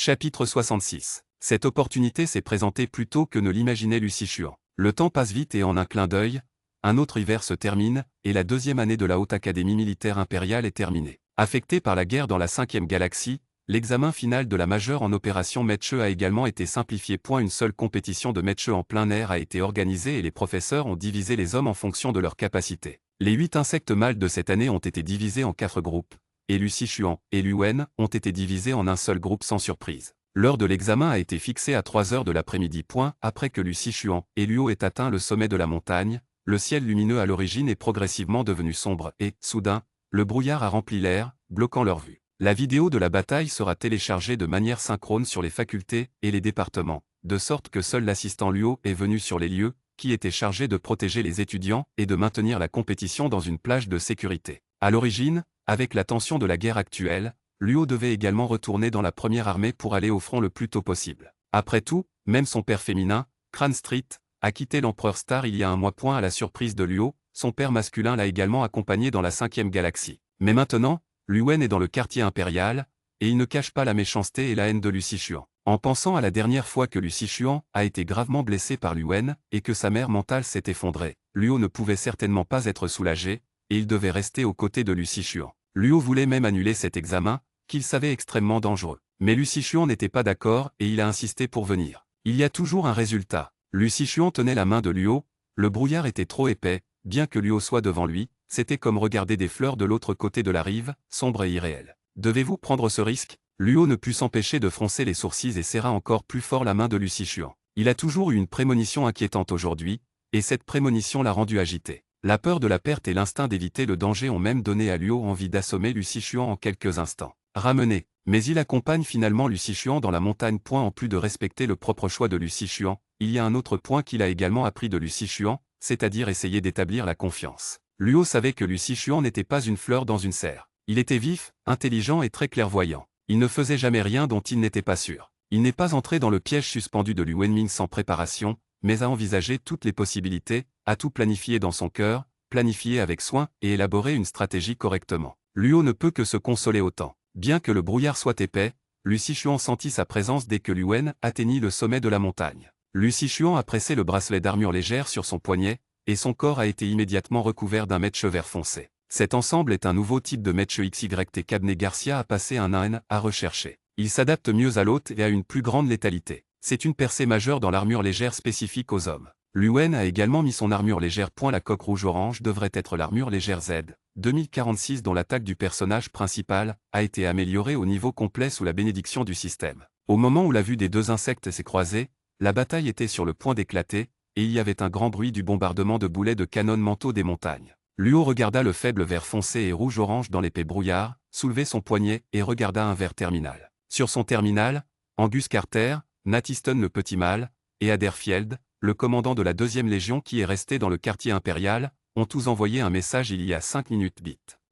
Chapitre 66. Cette opportunité s'est présentée plus tôt que ne l'imaginait Lucy Chuan. Le temps passe vite et en un clin d'œil, un autre hiver se termine, et la deuxième année de la Haute Académie militaire impériale est terminée. Affecté par la guerre dans la 5e galaxie, l'examen final de la majeure en opération Meche a également été simplifié. Une seule compétition de Meche en plein air a été organisée et les professeurs ont divisé les hommes en fonction de leurs capacités. Les 8 insectes mâles de cette année ont été divisés en 4 groupes, et Lucy Chuan et Lu Wen ont été divisés en un seul groupe sans surprise. L'heure de l'examen a été fixée à 3 heures de l'après-midi. Après que Lucy Chuan et Luo aient atteint le sommet de la montagne, le ciel lumineux à l'origine est progressivement devenu sombre et, soudain, le brouillard a rempli l'air, bloquant leur vue. La vidéo de la bataille sera téléchargée de manière synchrone sur les facultés et les départements, de sorte que seul l'assistant Luo est venu sur les lieux, qui était chargé de protéger les étudiants et de maintenir la compétition dans une plage de sécurité. À l'origine, avec la tension de la guerre actuelle, Luo devait également retourner dans la première armée pour aller au front le plus tôt possible. Après tout, même son père féminin, Cran Street, a quitté l'Empereur Star il y a un mois. À la surprise de Luo, son père masculin l'a également accompagné dans la 5e galaxie. Mais maintenant, Lu Wen est dans le quartier impérial, et il ne cache pas la méchanceté et la haine de Lucy Chuan. En pensant à la dernière fois que Lucy Chuan a été gravement blessée par Lu Wen et que sa mère mentale s'est effondrée, Luo ne pouvait certainement pas être soulagé, et il devait rester aux côtés de Lucy Chuan. Luo voulait même annuler cet examen, qu'il savait extrêmement dangereux. Mais Lucy Chuan n'était pas d'accord et il a insisté pour venir. Il y a toujours un résultat. Lucy Chuan tenait la main de Luo, le brouillard était trop épais, bien que Luo soit devant lui, c'était comme regarder des fleurs de l'autre côté de la rive, sombre et irréel. Devez-vous prendre ce risque? Luo ne put s'empêcher de froncer les sourcils et serra encore plus fort la main de Lucy Chuan. Il a toujours eu une prémonition inquiétante aujourd'hui, et cette prémonition l'a rendu agité. La peur de la perte et l'instinct d'éviter le danger ont même donné à Luo envie d'assommer Lucy Chuan en quelques instants. Ramené, mais il accompagne finalement Lucy Chuan dans la montagne. En plus de respecter le propre choix de Lucy Chuan, il y a un autre point qu'il a également appris de Lucy Chuan, c'est-à-dire essayer d'établir la confiance. Luo savait que Lucy Chuan n'était pas une fleur dans une serre. Il était vif, intelligent et très clairvoyant. Il ne faisait jamais rien dont il n'était pas sûr. Il n'est pas entré dans le piège suspendu de Lu Wenming sans préparation, mais a envisagé toutes les possibilités, a tout planifié dans son cœur, planifié avec soin et élaboré une stratégie correctement. Luo ne peut que se consoler autant. Bien que le brouillard soit épais, Lucy Chuan sentit sa présence dès que Lu Wen atteignit le sommet de la montagne. Lucy Chuan a pressé le bracelet d'armure légère sur son poignet, et son corps a été immédiatement recouvert d'un Meche vert foncé. Cet ensemble est un nouveau type de Meche XYT qu'Abney Garcia a passé un an à rechercher. Il s'adapte mieux à l'hôte et a une plus grande létalité. C'est une percée majeure dans l'armure légère spécifique aux hommes. Lu Wen a également mis son armure légère. La coque rouge-orange devrait être l'armure légère Z 2046 dont l'attaque du personnage principal a été améliorée au niveau complet sous la bénédiction du système. Au moment où la vue des deux insectes s'est croisée, la bataille était sur le point d'éclater, et il y avait un grand bruit du bombardement de boulets de canon manteau des montagnes. Luo regarda le faible vert foncé et rouge-orange dans l'épais brouillard, souleva son poignet et regarda un vert terminal. Sur son terminal, Angus Carter, Nat Easton le petit mâle, et Aderfield, le commandant de la 2e Légion qui est resté dans le quartier impérial, ont tous envoyé un message il y a 5 minutes.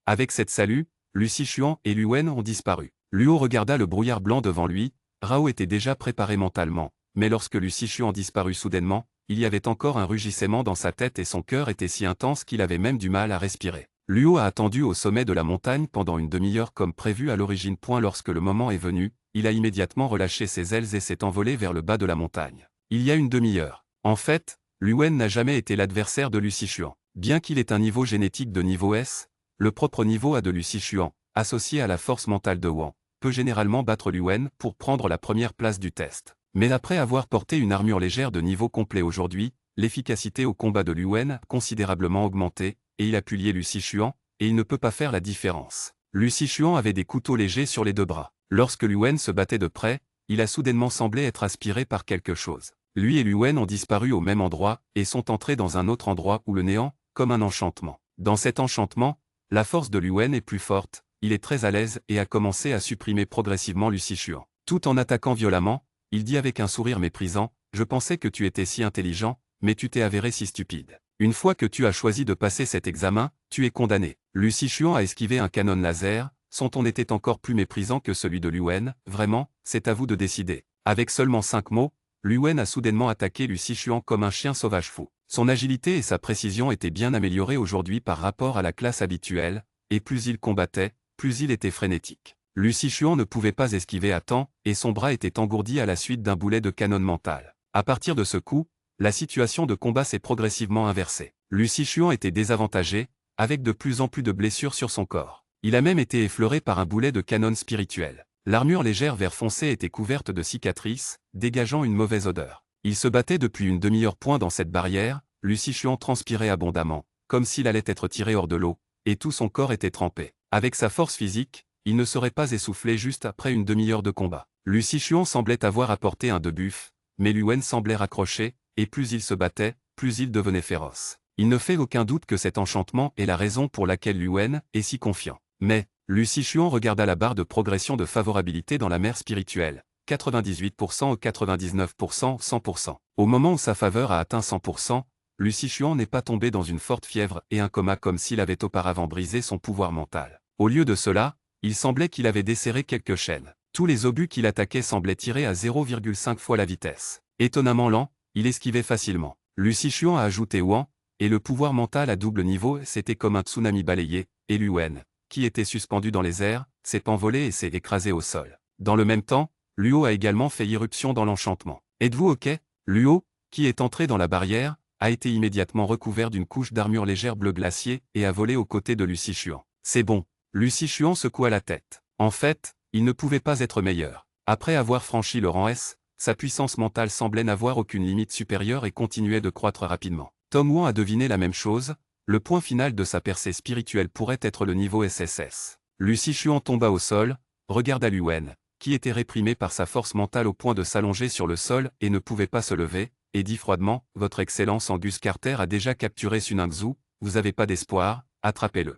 Avec cette salut, Lucy Chuan et Lu Wen ont disparu. Luo regarda le brouillard blanc devant lui, Rao était déjà préparé mentalement, mais lorsque Lucy Chuan disparut soudainement, il y avait encore un rugissement dans sa tête et son cœur était si intense qu'il avait même du mal à respirer. Luo a attendu au sommet de la montagne pendant une demi-heure comme prévu à l'origine. Lorsque le moment est venu, il a immédiatement relâché ses ailes et s'est envolé vers le bas de la montagne. Il y a une demi-heure. En fait, Lu Wen n'a jamais été l'adversaire de Lucy Chuan. Bien qu'il ait un niveau génétique de niveau S, le propre niveau A de Lucy Chuan, associé à la force mentale de Wang, peut généralement battre Lu Wen pour prendre la première place du test. Mais après avoir porté une armure légère de niveau complet aujourd'hui, l'efficacité au combat de Lu Wen a considérablement augmenté, et il a pu lier Lucy Chuan, et il ne peut pas faire la différence. Lucy Chuan avait des couteaux légers sur les 2 bras. Lorsque Lu Wen se battait de près, il a soudainement semblé être aspiré par quelque chose. Lui et Lu Wen ont disparu au même endroit, et sont entrés dans un autre endroit où le néant, comme un enchantement. Dans cet enchantement, la force de Lu Wen est plus forte, il est très à l'aise et a commencé à supprimer progressivement Lucy Chuan. Tout en attaquant violemment, il dit avec un sourire méprisant, « Je pensais que tu étais si intelligent, mais tu t'es avéré si stupide. Une fois que tu as choisi de passer cet examen, tu es condamné. » Lucy Chuan a esquivé un canon laser, son ton était encore plus méprisant que celui de Lu Wen, « Vraiment, c'est à vous de décider. » Avec seulement 5 mots, Lu Wen a soudainement attaqué Lucy Chuan comme un chien sauvage fou. Son agilité et sa précision étaient bien améliorées aujourd'hui par rapport à la classe habituelle, et plus il combattait, plus il était frénétique. Lucy Chuan ne pouvait pas esquiver à temps, et son bras était engourdi à la suite d'un boulet de canon mental. À partir de ce coup, la situation de combat s'est progressivement inversée. Lucy Chuan était désavantagé, avec de plus en plus de blessures sur son corps. Il a même été effleuré par un boulet de canon spirituel. L'armure légère vert foncé était couverte de cicatrices, dégageant une mauvaise odeur. Il se battait depuis une demi-heure point dans cette barrière, Lucy Chuan transpirait abondamment, comme s'il allait être tiré hors de l'eau, et tout son corps était trempé. Avec sa force physique, il ne serait pas essoufflé juste après une demi-heure de combat. Lucy Chuan semblait avoir apporté un debuff, mais Lu Wen semblait raccroché, et plus il se battait, plus il devenait féroce. Il ne fait aucun doute que cet enchantement est la raison pour laquelle Lu Wen est si confiant. Mais, Lucy Chuan regarda la barre de progression de favorabilité dans la mer spirituelle, 98%, 99%, 100%. Au moment où sa faveur a atteint 100%, Lucy Chuan n'est pas tombé dans une forte fièvre et un coma comme s'il avait auparavant brisé son pouvoir mental. Au lieu de cela, il semblait qu'il avait desserré quelques chaînes. Tous les obus qu'il attaquait semblaient tirer à 0,5 fois la vitesse. Étonnamment lent, il esquivait facilement. Lucy Chuan a ajouté Wang, et le pouvoir mental à double niveau c'était comme un tsunami balayé, et Lu Wen, qui était suspendu dans les airs, s'est envolé et s'est écrasé au sol. Dans le même temps, Luo a également fait irruption dans l'enchantement. Êtes-vous ok? Luo, qui est entré dans la barrière, a été immédiatement recouvert d'une couche d'armure légère bleu glacier et a volé aux côtés de Lucy Chuan. C'est bon. Lucy Chuan secoua la tête. En fait, il ne pouvait pas être meilleur. Après avoir franchi le rang S, sa puissance mentale semblait n'avoir aucune limite supérieure et continuait de croître rapidement. Tom Wang a deviné la même chose, le point final de sa percée spirituelle pourrait être le niveau SSS. Lucy Chuan tomba au sol, regarda Lu Wen, qui était réprimé par sa force mentale au point de s'allonger sur le sol et ne pouvait pas se lever, et dit froidement, « Votre Excellence Angus Carter a déjà capturé Sun Hangzhou, vous n'avez pas d'espoir, attrapez-le. »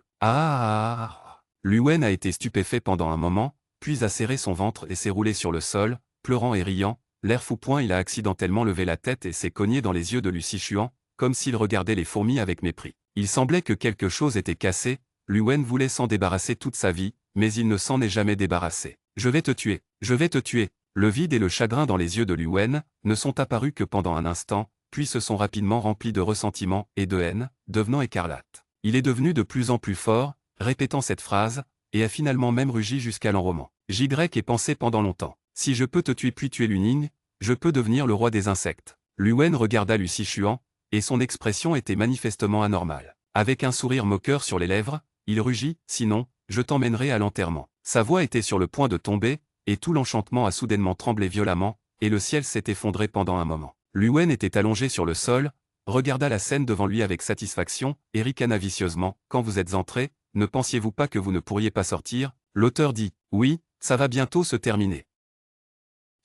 Lu Wen a été stupéfait pendant un moment, puis a serré son ventre et s'est roulé sur le sol, pleurant et riant, l'air fou point il a accidentellement levé la tête et s'est cogné dans les yeux de Lucy Chuan, comme s'il regardait les fourmis avec mépris. Il semblait que quelque chose était cassé, Lu Wen voulait s'en débarrasser toute sa vie, mais il ne s'en est jamais débarrassé. « Je vais te tuer, je vais te tuer !» Le vide et le chagrin dans les yeux de Lu Wen ne sont apparus que pendant un instant, puis se sont rapidement remplis de ressentiment et de haine, devenant écarlate. Il est devenu de plus en plus fort, répétant cette phrase, et a finalement même rugi jusqu'à l'enrôlement. J. est pensé pendant longtemps. Si je peux te tuer puis tuer Luning, je peux devenir le roi des insectes. Lu Wen regarda Lucy Chuan, et son expression était manifestement anormale. Avec un sourire moqueur sur les lèvres, il rugit, sinon, je t'emmènerai à l'enterrement. Sa voix était sur le point de tomber, et tout l'enchantement a soudainement tremblé violemment, et le ciel s'est effondré pendant un moment. Lu Wen était allongé sur le sol, regarda la scène devant lui avec satisfaction, et ricana vicieusement, quand vous êtes entré, ne pensiez-vous pas que vous ne pourriez pas sortir? L'auteur dit, oui, ça va bientôt se terminer.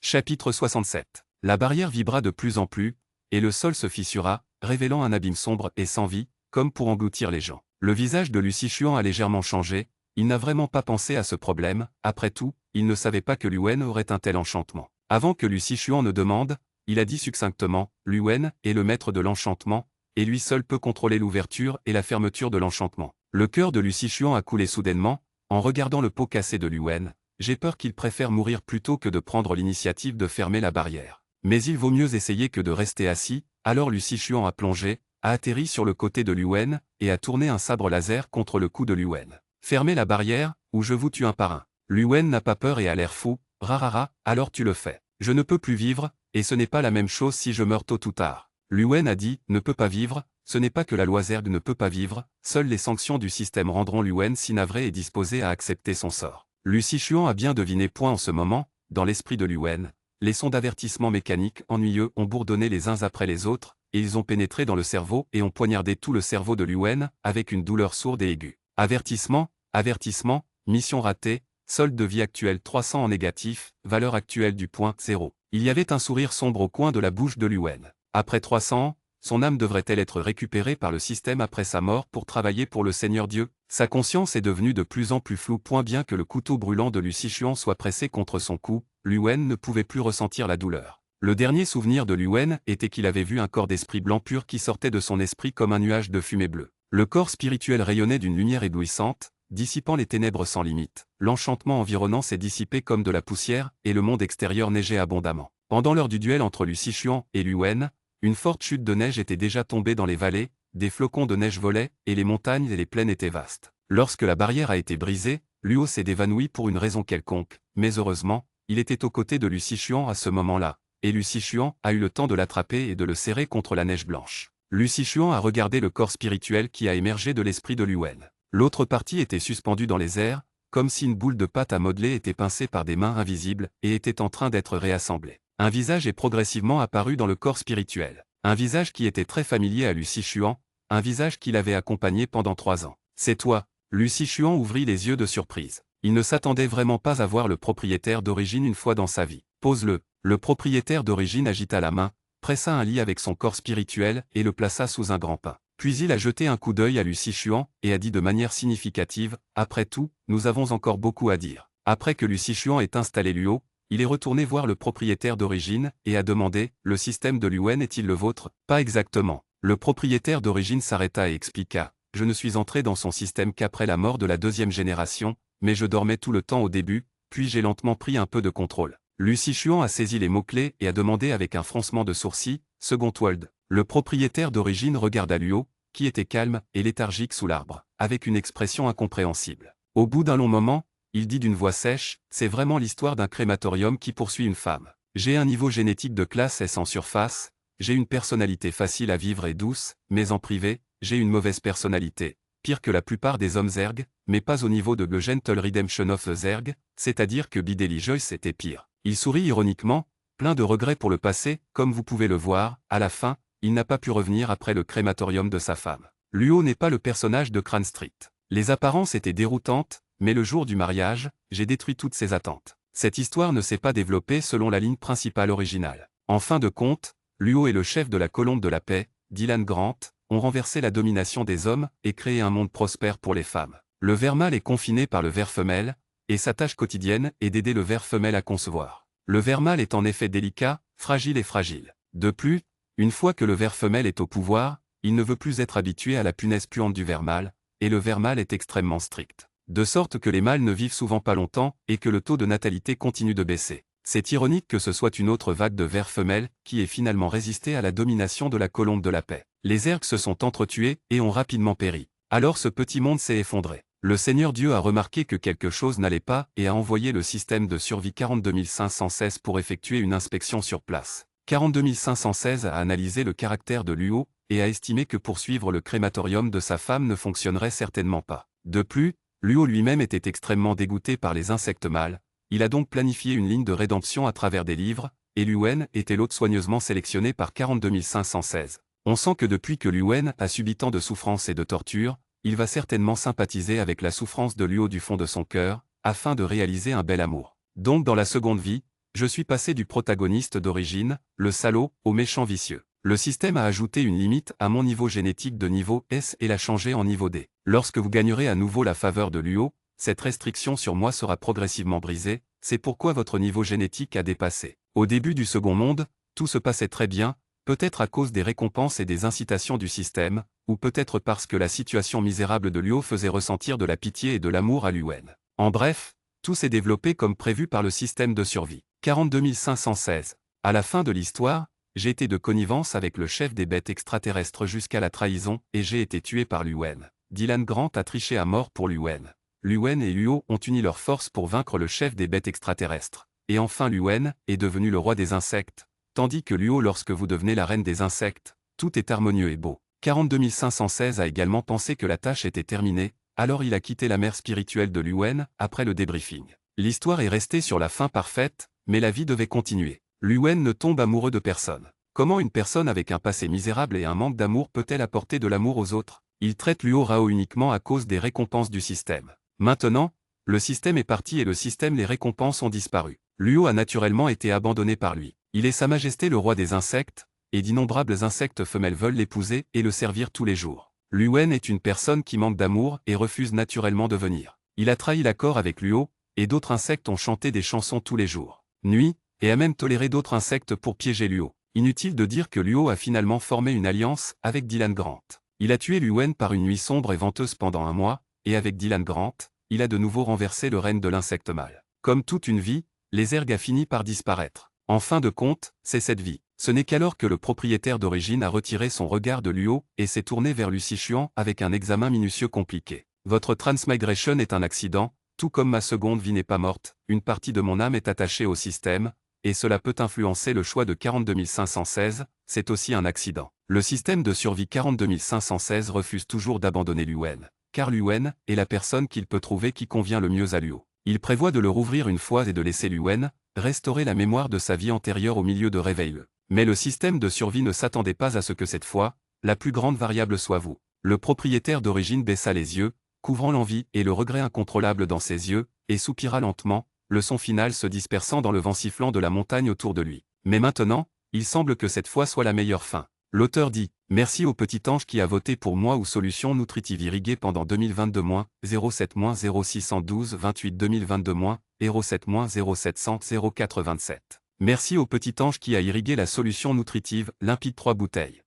Chapitre 67. La barrière vibra de plus en plus, et le sol se fissura, révélant un abîme sombre et sans vie, comme pour engloutir les gens. Le visage de Lucy Chuan a légèrement changé, il n'a vraiment pas pensé à ce problème, après tout, il ne savait pas que Lu Wen aurait un tel enchantement. Avant que Lucy Chuan ne demande, il a dit succinctement, Lu Wen est le maître de l'enchantement, et lui seul peut contrôler l'ouverture et la fermeture de l'enchantement. Le cœur de Lucy Chuan a coulé soudainement, en regardant le pot cassé de Lu Wen, j'ai peur qu'il préfère mourir plutôt que de prendre l'initiative de fermer la barrière. Mais il vaut mieux essayer que de rester assis, alors Lucy Chuan a plongé, a atterri sur le côté de Lu Wen, et a tourné un sabre laser contre le cou de Lu Wen. Fermez la barrière, ou je vous tue un par un. Lu Wen n'a pas peur et a l'air fou, rarara, alors tu le fais. Je ne peux plus vivre, et ce n'est pas la même chose si je meurs tôt ou tard. Lu Wen a dit, ne peut pas vivre, ce n'est pas que la loi Zerg ne peut pas vivre, seules les sanctions du système rendront Lu Wen si navré et disposé à accepter son sort. Lucy Chuan a bien deviné point en ce moment, dans l'esprit de Lu Wen, les sons d'avertissement mécaniques ennuyeux ont bourdonné les uns après les autres, et ils ont pénétré dans le cerveau et ont poignardé tout le cerveau de Lu Wen, avec une douleur sourde et aiguë. Avertissement, avertissement, mission ratée, solde de vie actuel 300 en négatif, valeur actuelle du point 0. Il y avait un sourire sombre au coin de la bouche de Lu Wen. Après 300 ans, son âme devrait-elle être récupérée par le système après sa mort pour travailler pour le Seigneur Dieu? Sa conscience est devenue de plus en plus floue. Bien que le couteau brûlant de Lucy Chuan soit pressé contre son cou, Lu Wen ne pouvait plus ressentir la douleur. Le dernier souvenir de Lu Wen était qu'il avait vu un corps d'esprit blanc pur qui sortait de son esprit comme un nuage de fumée bleue. Le corps spirituel rayonnait d'une lumière éblouissante, dissipant les ténèbres sans limite. L'enchantement environnant s'est dissipé comme de la poussière, et le monde extérieur neigeait abondamment. Pendant l'heure du duel entre Lucy Chuan et Lu Wen, une forte chute de neige était déjà tombée dans les vallées, des flocons de neige volaient, et les montagnes et les plaines étaient vastes. Lorsque la barrière a été brisée, Luo s'est évanoui pour une raison quelconque, mais heureusement, il était aux côtés de Lu Xichuan à ce moment-là, et Lu Xichuan a eu le temps de l'attraper et de le serrer contre la neige blanche. Lu Xichuan a regardé le corps spirituel qui a émergé de l'esprit de Lu Wen. L'autre partie était suspendue dans les airs, comme si une boule de pâte à modeler était pincée par des mains invisibles et était en train d'être réassemblée. Un visage est progressivement apparu dans le corps spirituel. Un visage qui était très familier à Lu Xichuan, un visage qu'il avait accompagné pendant 3 ans. « C'est toi !» Lu Xichuan ouvrit les yeux de surprise. Il ne s'attendait vraiment pas à voir le propriétaire d'origine une fois dans sa vie. « Pose-le !» Le propriétaire d'origine agita la main, pressa un lit avec son corps spirituel et le plaça sous un grand pin. Puis il a jeté un coup d'œil à Lu Xichuan et a dit de manière significative « Après tout, nous avons encore beaucoup à dire. » Après que Lu Xichuan ait installé Luo, il est retourné voir le propriétaire d'origine et a demandé « Le système de Lu Wen est-il le vôtre ?»« Pas exactement. » Le propriétaire d'origine s'arrêta et expliqua « Je ne suis entré dans son système qu'après la mort de la 2e génération, mais je dormais tout le temps au début, puis j'ai lentement pris un peu de contrôle. » Lu Xichuan a saisi les mots-clés et a demandé avec un froncement de sourcils « Second World ». Le propriétaire d'origine regarda Luo, qui était calme et léthargique sous l'arbre, avec une expression incompréhensible. Au bout d'un long moment, il dit d'une voix sèche « C'est vraiment l'histoire d'un crématorium qui poursuit une femme. J'ai un niveau génétique de classe S en surface, j'ai une personnalité facile à vivre et douce, mais en privé, j'ai une mauvaise personnalité, pire que la plupart des hommes Zerg, mais pas au niveau de The Gentle Redemption of the Zerg, c'est-à-dire que Bideli Joyce était pire. » Il sourit ironiquement, plein de regrets pour le passé, comme vous pouvez le voir, à la fin, il n'a pas pu revenir après le crématorium de sa femme. Luo n'est pas le personnage de Cran Street. Les apparences étaient déroutantes, mais le jour du mariage, j'ai détruit toutes ses attentes. Cette histoire ne s'est pas développée selon la ligne principale originale. En fin de compte, Luo et le chef de la Colombe de la Paix, Dylan Grant, ont renversé la domination des hommes et créé un monde prospère pour les femmes. Le ver mâle est confiné par le ver femelle, et sa tâche quotidienne est d'aider le ver femelle à concevoir. Le ver mâle est en effet délicat, fragile et fragile. De plus, une fois que le ver femelle est au pouvoir, il ne veut plus être habitué à la punaise puante du ver mâle, et le ver mâle est extrêmement strict. De sorte que les mâles ne vivent souvent pas longtemps et que le taux de natalité continue de baisser. C'est ironique que ce soit une autre vague de vers femelles qui ait finalement résisté à la domination de la Colombe de la Paix. Les Zergs se sont entretués et ont rapidement péri. Alors ce petit monde s'est effondré. Le Seigneur Dieu a remarqué que quelque chose n'allait pas et a envoyé le système de survie 42516 pour effectuer une inspection sur place. 42516 a analysé le caractère de Luo et a estimé que poursuivre le crématorium de sa femme ne fonctionnerait certainement pas. De plus, Luo lui-même était extrêmement dégoûté par les insectes mâles, il a donc planifié une ligne de rédemption à travers des livres, et Lu Wen était l'hôte soigneusement sélectionné par 42516. On sent que depuis que Lu Wen a subi tant de souffrances et de tortures, il va certainement sympathiser avec la souffrance de Luo du fond de son cœur, afin de réaliser un bel amour. Donc dans la seconde vie, je suis passé du protagoniste d'origine, le salaud, au méchant vicieux. Le système a ajouté une limite à mon niveau génétique de niveau S et l'a changé en niveau D. Lorsque vous gagnerez à nouveau la faveur de Luo, cette restriction sur moi sera progressivement brisée, c'est pourquoi votre niveau génétique a dépassé. Au début du second monde, tout se passait très bien, peut-être à cause des récompenses et des incitations du système, ou peut-être parce que la situation misérable de Luo faisait ressentir de la pitié et de l'amour à Lu Wen. En bref, tout s'est développé comme prévu par le système de survie. 42516. À la fin de l'histoire, j'ai été de connivence avec le chef des bêtes extraterrestres jusqu'à la trahison et j'ai été tué par Lu Wen. Dylan Grant a triché à mort pour Lu Wen. Lu Wen et Luo ont uni leurs forces pour vaincre le chef des bêtes extraterrestres. Et enfin Lu Wen est devenu le roi des insectes, tandis que Luo lorsque vous devenez la reine des insectes, tout est harmonieux et beau. 42516 a également pensé que la tâche était terminée, alors il a quitté la mère spirituelle de Lu Wen après le débriefing. L'histoire est restée sur la fin parfaite, mais la vie devait continuer. Lu Wen ne tombe amoureux de personne. Comment une personne avec un passé misérable et un manque d'amour peut-elle apporter de l'amour aux autres? Il traite Luo Rao uniquement à cause des récompenses du système. Maintenant, le système est parti et le système les récompenses ont disparu. Luo a naturellement été abandonné par lui. Il est Sa Majesté le roi des insectes, et d'innombrables insectes femelles veulent l'épouser et le servir tous les jours. Lu Wen est une personne qui manque d'amour et refuse naturellement de venir. Il a trahi l'accord avec Luo, et d'autres insectes ont chanté des chansons tous les jours. Nuit, et a même toléré d'autres insectes pour piéger Luo. Inutile de dire que Luo a finalement formé une alliance avec Dylan Grant. Il a tué Lu Wen par une nuit sombre et venteuse pendant un mois, et avec Dylan Grant, il a de nouveau renversé le règne de l'insecte mâle. Comme toute une vie, les Zergs a fini par disparaître. En fin de compte, c'est cette vie. Ce n'est qu'alors que le propriétaire d'origine a retiré son regard de Luo et s'est tourné vers Lu Xichuan avec un examen minutieux compliqué. Votre transmigration est un accident, Tout comme ma seconde vie n'est pas morte, une partie de mon âme est attachée au système, et cela peut influencer le choix de 42 516, c'est aussi un accident. Le système de survie 42 516 refuse toujours d'abandonner Luen, car Luen est la personne qu'il peut trouver qui convient le mieux à Luo. Il prévoit de le rouvrir une fois et de laisser Luen restaurer la mémoire de sa vie antérieure au milieu de réveil. Mais le système de survie ne s'attendait pas à ce que cette fois, la plus grande variable soit vous. Le propriétaire d'origine baissa les yeux, couvrant l'envie et le regret incontrôlable dans ses yeux, et soupira lentement, le son final se dispersant dans le vent sifflant de la montagne autour de lui. Mais maintenant, il semble que cette fois soit la meilleure fin. L'auteur dit « Merci au petit ange qui a voté pour moi ou solution nutritive irriguée pendant 2022-07-0612-28 2022-07-0700-0427. Merci au petit ange qui a irrigué la solution nutritive limpide 3 bouteilles. »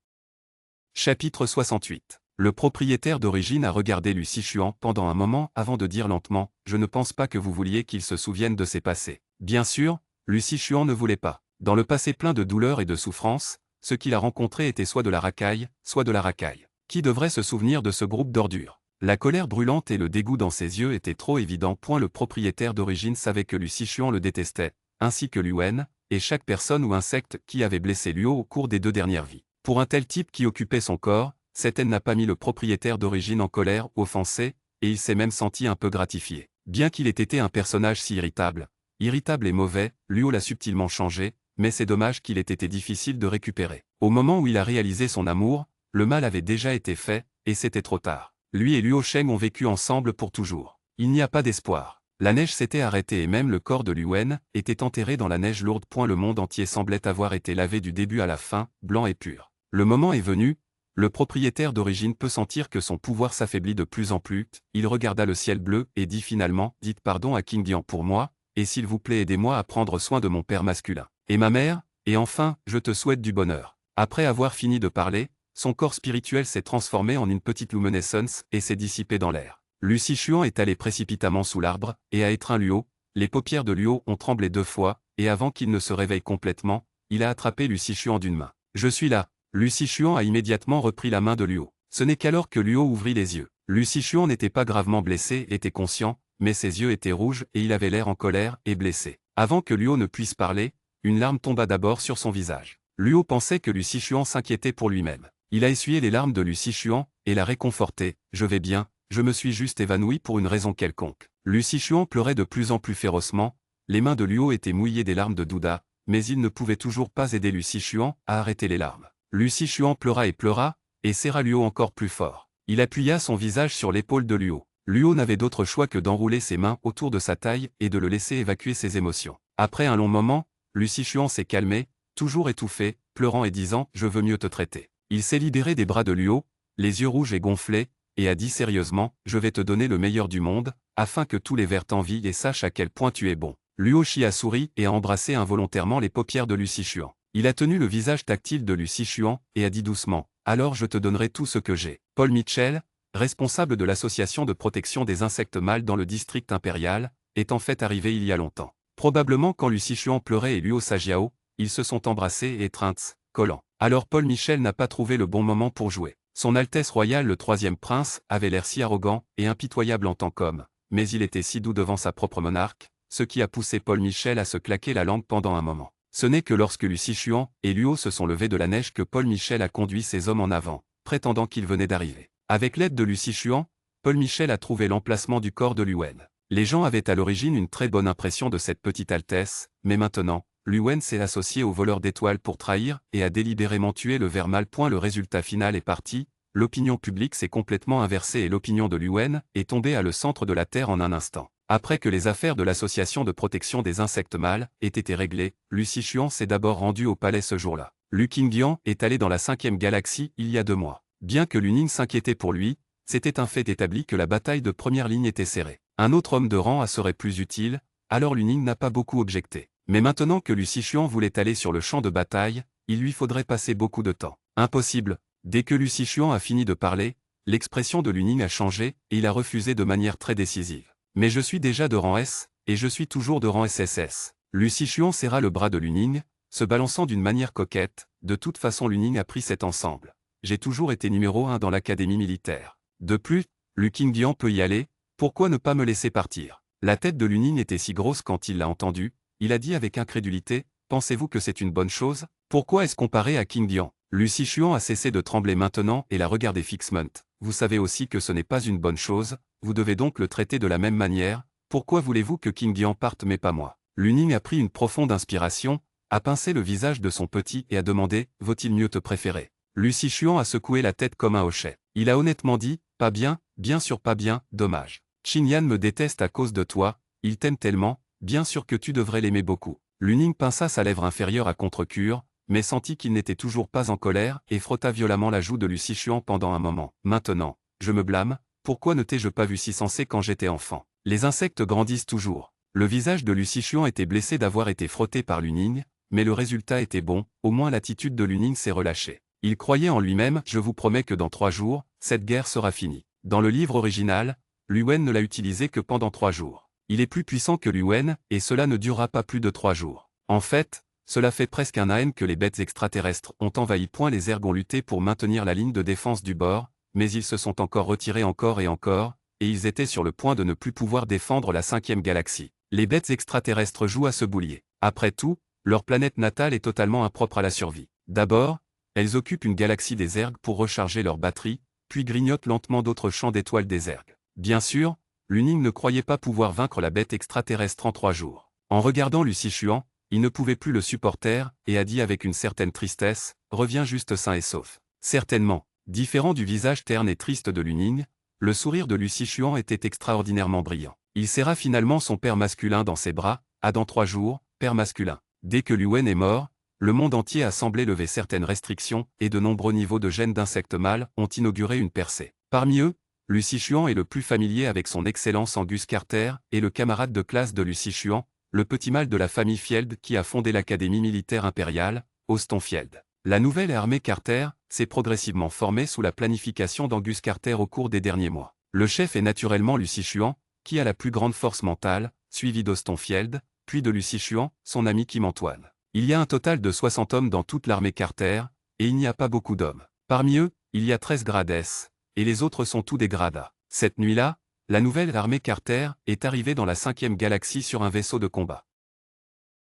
Chapitre 68. Le propriétaire d'origine a regardé Lu Sichuan pendant un moment avant de dire lentement « Je ne pense pas que vous vouliez qu'il se souvienne de ses passés. » Bien sûr, Lu Sichuan ne voulait pas. Dans le passé plein de douleurs et de souffrances, ce qu'il a rencontré était soit de la racaille, soit de la racaille. Qui devrait se souvenir de ce groupe d'ordures? La colère brûlante et le dégoût dans ses yeux étaient trop évidents. Le propriétaire d'origine savait que Lu Sichuan le détestait, ainsi que Luen, et chaque personne ou insecte qui avait blessé Luo au cours des 2 dernières vies. Pour un tel type qui occupait son corps, cette haine n'a pas mis le propriétaire d'origine en colère ou offensé, et il s'est même senti un peu gratifié. Bien qu'il ait été un personnage si irritable et mauvais, Luo l'a subtilement changé, mais c'est dommage qu'il ait été difficile de récupérer. Au moment où il a réalisé son amour, le mal avait déjà été fait, et c'était trop tard. Lui et Luo Sheng ont vécu ensemble pour toujours. Il n'y a pas d'espoir. La neige s'était arrêtée et même le corps de Luen était enterré dans la neige lourde. Le monde entier semblait avoir été lavé du début à la fin, blanc et pur. Le moment est venu, le propriétaire d'origine peut sentir que son pouvoir s'affaiblit de plus en plus, il regarda le ciel bleu et dit finalement « Dites pardon à King Dian pour moi, et s'il vous plaît aidez-moi à prendre soin de mon père masculin. Et ma mère, et enfin, je te souhaite du bonheur. » Après avoir fini de parler, son corps spirituel s'est transformé en une petite luminescence et s'est dissipé dans l'air. Lu Sichuan est allé précipitamment sous l'arbre, et a étreint Luo. Les paupières de Luo ont tremblé 2 fois, et avant qu'il ne se réveille complètement, il a attrapé Lu Sichuan d'une main. « Je suis là. » Lu Sichuan a immédiatement repris la main de Luo. Ce n'est qu'alors que Luo ouvrit les yeux. Lu Sichuan n'était pas gravement blessé, était conscient, mais ses yeux étaient rouges et il avait l'air en colère et blessé. Avant que Luo ne puisse parler, une larme tomba d'abord sur son visage. Luo pensait que Lu Sichuan s'inquiétait pour lui-même. Il a essuyé les larmes de Lu Sichuan et l'a réconforté. « Je vais bien, je me suis juste évanoui pour une raison quelconque. » Lu Sichuan pleurait de plus en plus férocement, les mains de Luo étaient mouillées des larmes de Douda, mais il ne pouvait toujours pas aider Lu Sichuan à arrêter les larmes. Lu Sichuan pleura, et serra Luo encore plus fort. Il appuya son visage sur l'épaule de Luo. Luo n'avait d'autre choix que d'enrouler ses mains autour de sa taille et de le laisser évacuer ses émotions. Après un long moment, Lu Sichuan s'est calmé, toujours étouffé, pleurant et disant « Je veux mieux te traiter ». Il s'est libéré des bras de Luo, les yeux rouges et gonflés, et a dit sérieusement « Je vais te donner le meilleur du monde, afin que tous les vers t'envient et sachent à quel point tu es bon ». Luo Shi a souri et a embrassé involontairement les paupières de Lu Sichuan. Il a tenu le visage tactile de Lu Sichuan et a dit doucement « Alors je te donnerai tout ce que j'ai ». Paul Mitchell, responsable de l'association de protection des insectes mâles dans le district impérial, est en fait arrivé il y a longtemps. Probablement quand Lu Sichuan pleurait et Luo Sajiao, ils se sont embrassés et étreints, collants. Alors Paul Mitchell n'a pas trouvé le bon moment pour jouer. Son Altesse royale le 3e prince avait l'air si arrogant et impitoyable en tant qu'homme, mais il était si doux devant sa propre monarque, ce qui a poussé Paul Mitchell à se claquer la langue pendant un moment. Ce n'est que lorsque Lu Sichuan et Luo se sont levés de la neige que Paul Mitchell a conduit ses hommes en avant, prétendant qu'ils venaient d'arriver. Avec l'aide de Lu Sichuan, Paul Mitchell a trouvé l'emplacement du corps de Luen. Les gens avaient à l'origine une très bonne impression de cette petite Altesse, mais maintenant, Luen s'est associé aux voleurs d'étoiles pour trahir et a délibérément tué le ver mâle. Le résultat final est parti, l'opinion publique s'est complètement inversée et l'opinion de Luen est tombée à le centre de la Terre en un instant. Après que les affaires de l'association de protection des insectes mâles aient été réglées, Lu Sichuan s'est d'abord rendu au palais ce jour-là. Lu Qingdian est allé dans la 5e galaxie il y a 2 mois. Bien que Lu Ning s'inquiétait pour lui, c'était un fait établi que la bataille de première ligne était serrée. Un autre homme de rang serait plus utile, alors Lu Ning n'a pas beaucoup objecté. Mais maintenant que Lu Sichuan voulait aller sur le champ de bataille, il lui faudrait passer beaucoup de temps. Impossible. Dès que Lu Sichuan a fini de parler, l'expression de Lu Ning a changé et il a refusé de manière très décisive. Mais je suis déjà de rang S, et je suis toujours de rang SSS. Lu Sichuan serra le bras de Lu Ning, se balançant d'une manière coquette. De toute façon Lu Ning a pris cet ensemble. J'ai toujours été numéro 1 dans l'académie militaire. De plus, Lu Qingdian peut y aller, pourquoi ne pas me laisser partir? La tête de Lu Ning était si grosse quand il l'a entendu, il a dit avec incrédulité, « Pensez-vous que c'est une bonne chose? Pourquoi est-ce comparé à King Dian ?» Lu Xichuan a cessé de trembler maintenant et la regardait fixement. « Vous savez aussi que ce n'est pas une bonne chose, vous devez donc le traiter de la même manière, pourquoi voulez-vous que King Dian parte mais pas moi ?» Lu Ning a pris une profonde inspiration, a pincé le visage de son petit et a demandé, « Vaut-il mieux te préférer ?» Lu Xichuan a secoué la tête comme un hochet. Il a honnêtement dit, « Pas bien, bien sûr pas bien, dommage. Qin Yan me déteste à cause de toi, il t'aime tellement, bien sûr que tu devrais l'aimer beaucoup. » Lu Ning pinça sa lèvre inférieure à contre-cure, mais sentit qu'il n'était toujours pas en colère et frotta violemment la joue de Lu Xichuan pendant un moment. « Maintenant, je me blâme, pourquoi ne t'ai-je pas vu si sensé quand j'étais enfant? Les insectes grandissent toujours. » Le visage de Lu Xichuan était blessé d'avoir été frotté par Lu Ning, mais le résultat était bon, au moins l'attitude de Lu Ning s'est relâchée. Il croyait en lui-même, « Je vous promets que dans 3 jours, cette guerre sera finie. » Dans le livre original, Lu Wen ne l'a utilisé que pendant 3 jours. Il est plus puissant que Lu Wen, et cela ne durera pas plus de 3 jours. En fait, cela fait presque un AN que les bêtes extraterrestres ont envahi. Les Zerg ont lutté pour maintenir la ligne de défense du bord, mais ils se sont encore retirés encore, et ils étaient sur le point de ne plus pouvoir défendre la 5e galaxie. Les bêtes extraterrestres jouent à ce boulier. Après tout, leur planète natale est totalement impropre à la survie. D'abord, elles occupent une galaxie des Zerg pour recharger leurs batteries, puis grignotent lentement d'autres champs d'étoiles des Zerg. Bien sûr, Lu Ning ne croyait pas pouvoir vaincre la bête extraterrestre en 3 jours. En regardant Lu Xichuan, il ne pouvait plus le supporter, et a dit avec une certaine tristesse, « Reviens juste sain et sauf. » Certainement, différent du visage terne et triste de Lu Ning, le sourire de Lu Xichuan était extraordinairement brillant. Il serra finalement son père masculin dans ses bras, « À dans 3 jours, père masculin. » Dès que Lu Wen est mort, le monde entier a semblé lever certaines restrictions, et de nombreux niveaux de gènes d'insectes mâles ont inauguré une percée. Parmi eux, Lu Xichuan est le plus familier avec son Excellence Angus Carter, et le camarade de classe de Lu Xichuan, le petit mâle de la famille Field qui a fondé l'Académie militaire impériale, Austin Field. La nouvelle armée Carter s'est progressivement formée sous la planification d'Angus Carter au cours des derniers mois. Le chef est naturellement Lu Xichuan, qui a la plus grande force mentale, suivi d'Austin Field, puis de Lu Xichuan, son ami Kim Antoine. Il y a un total de 60 hommes dans toute l'armée Carter, et il n'y a pas beaucoup d'hommes. Parmi eux, il y a 13 grades S, et les autres sont tous des grades A. Cette nuit-là, la nouvelle armée Carter est arrivée dans la 5e galaxie sur un vaisseau de combat.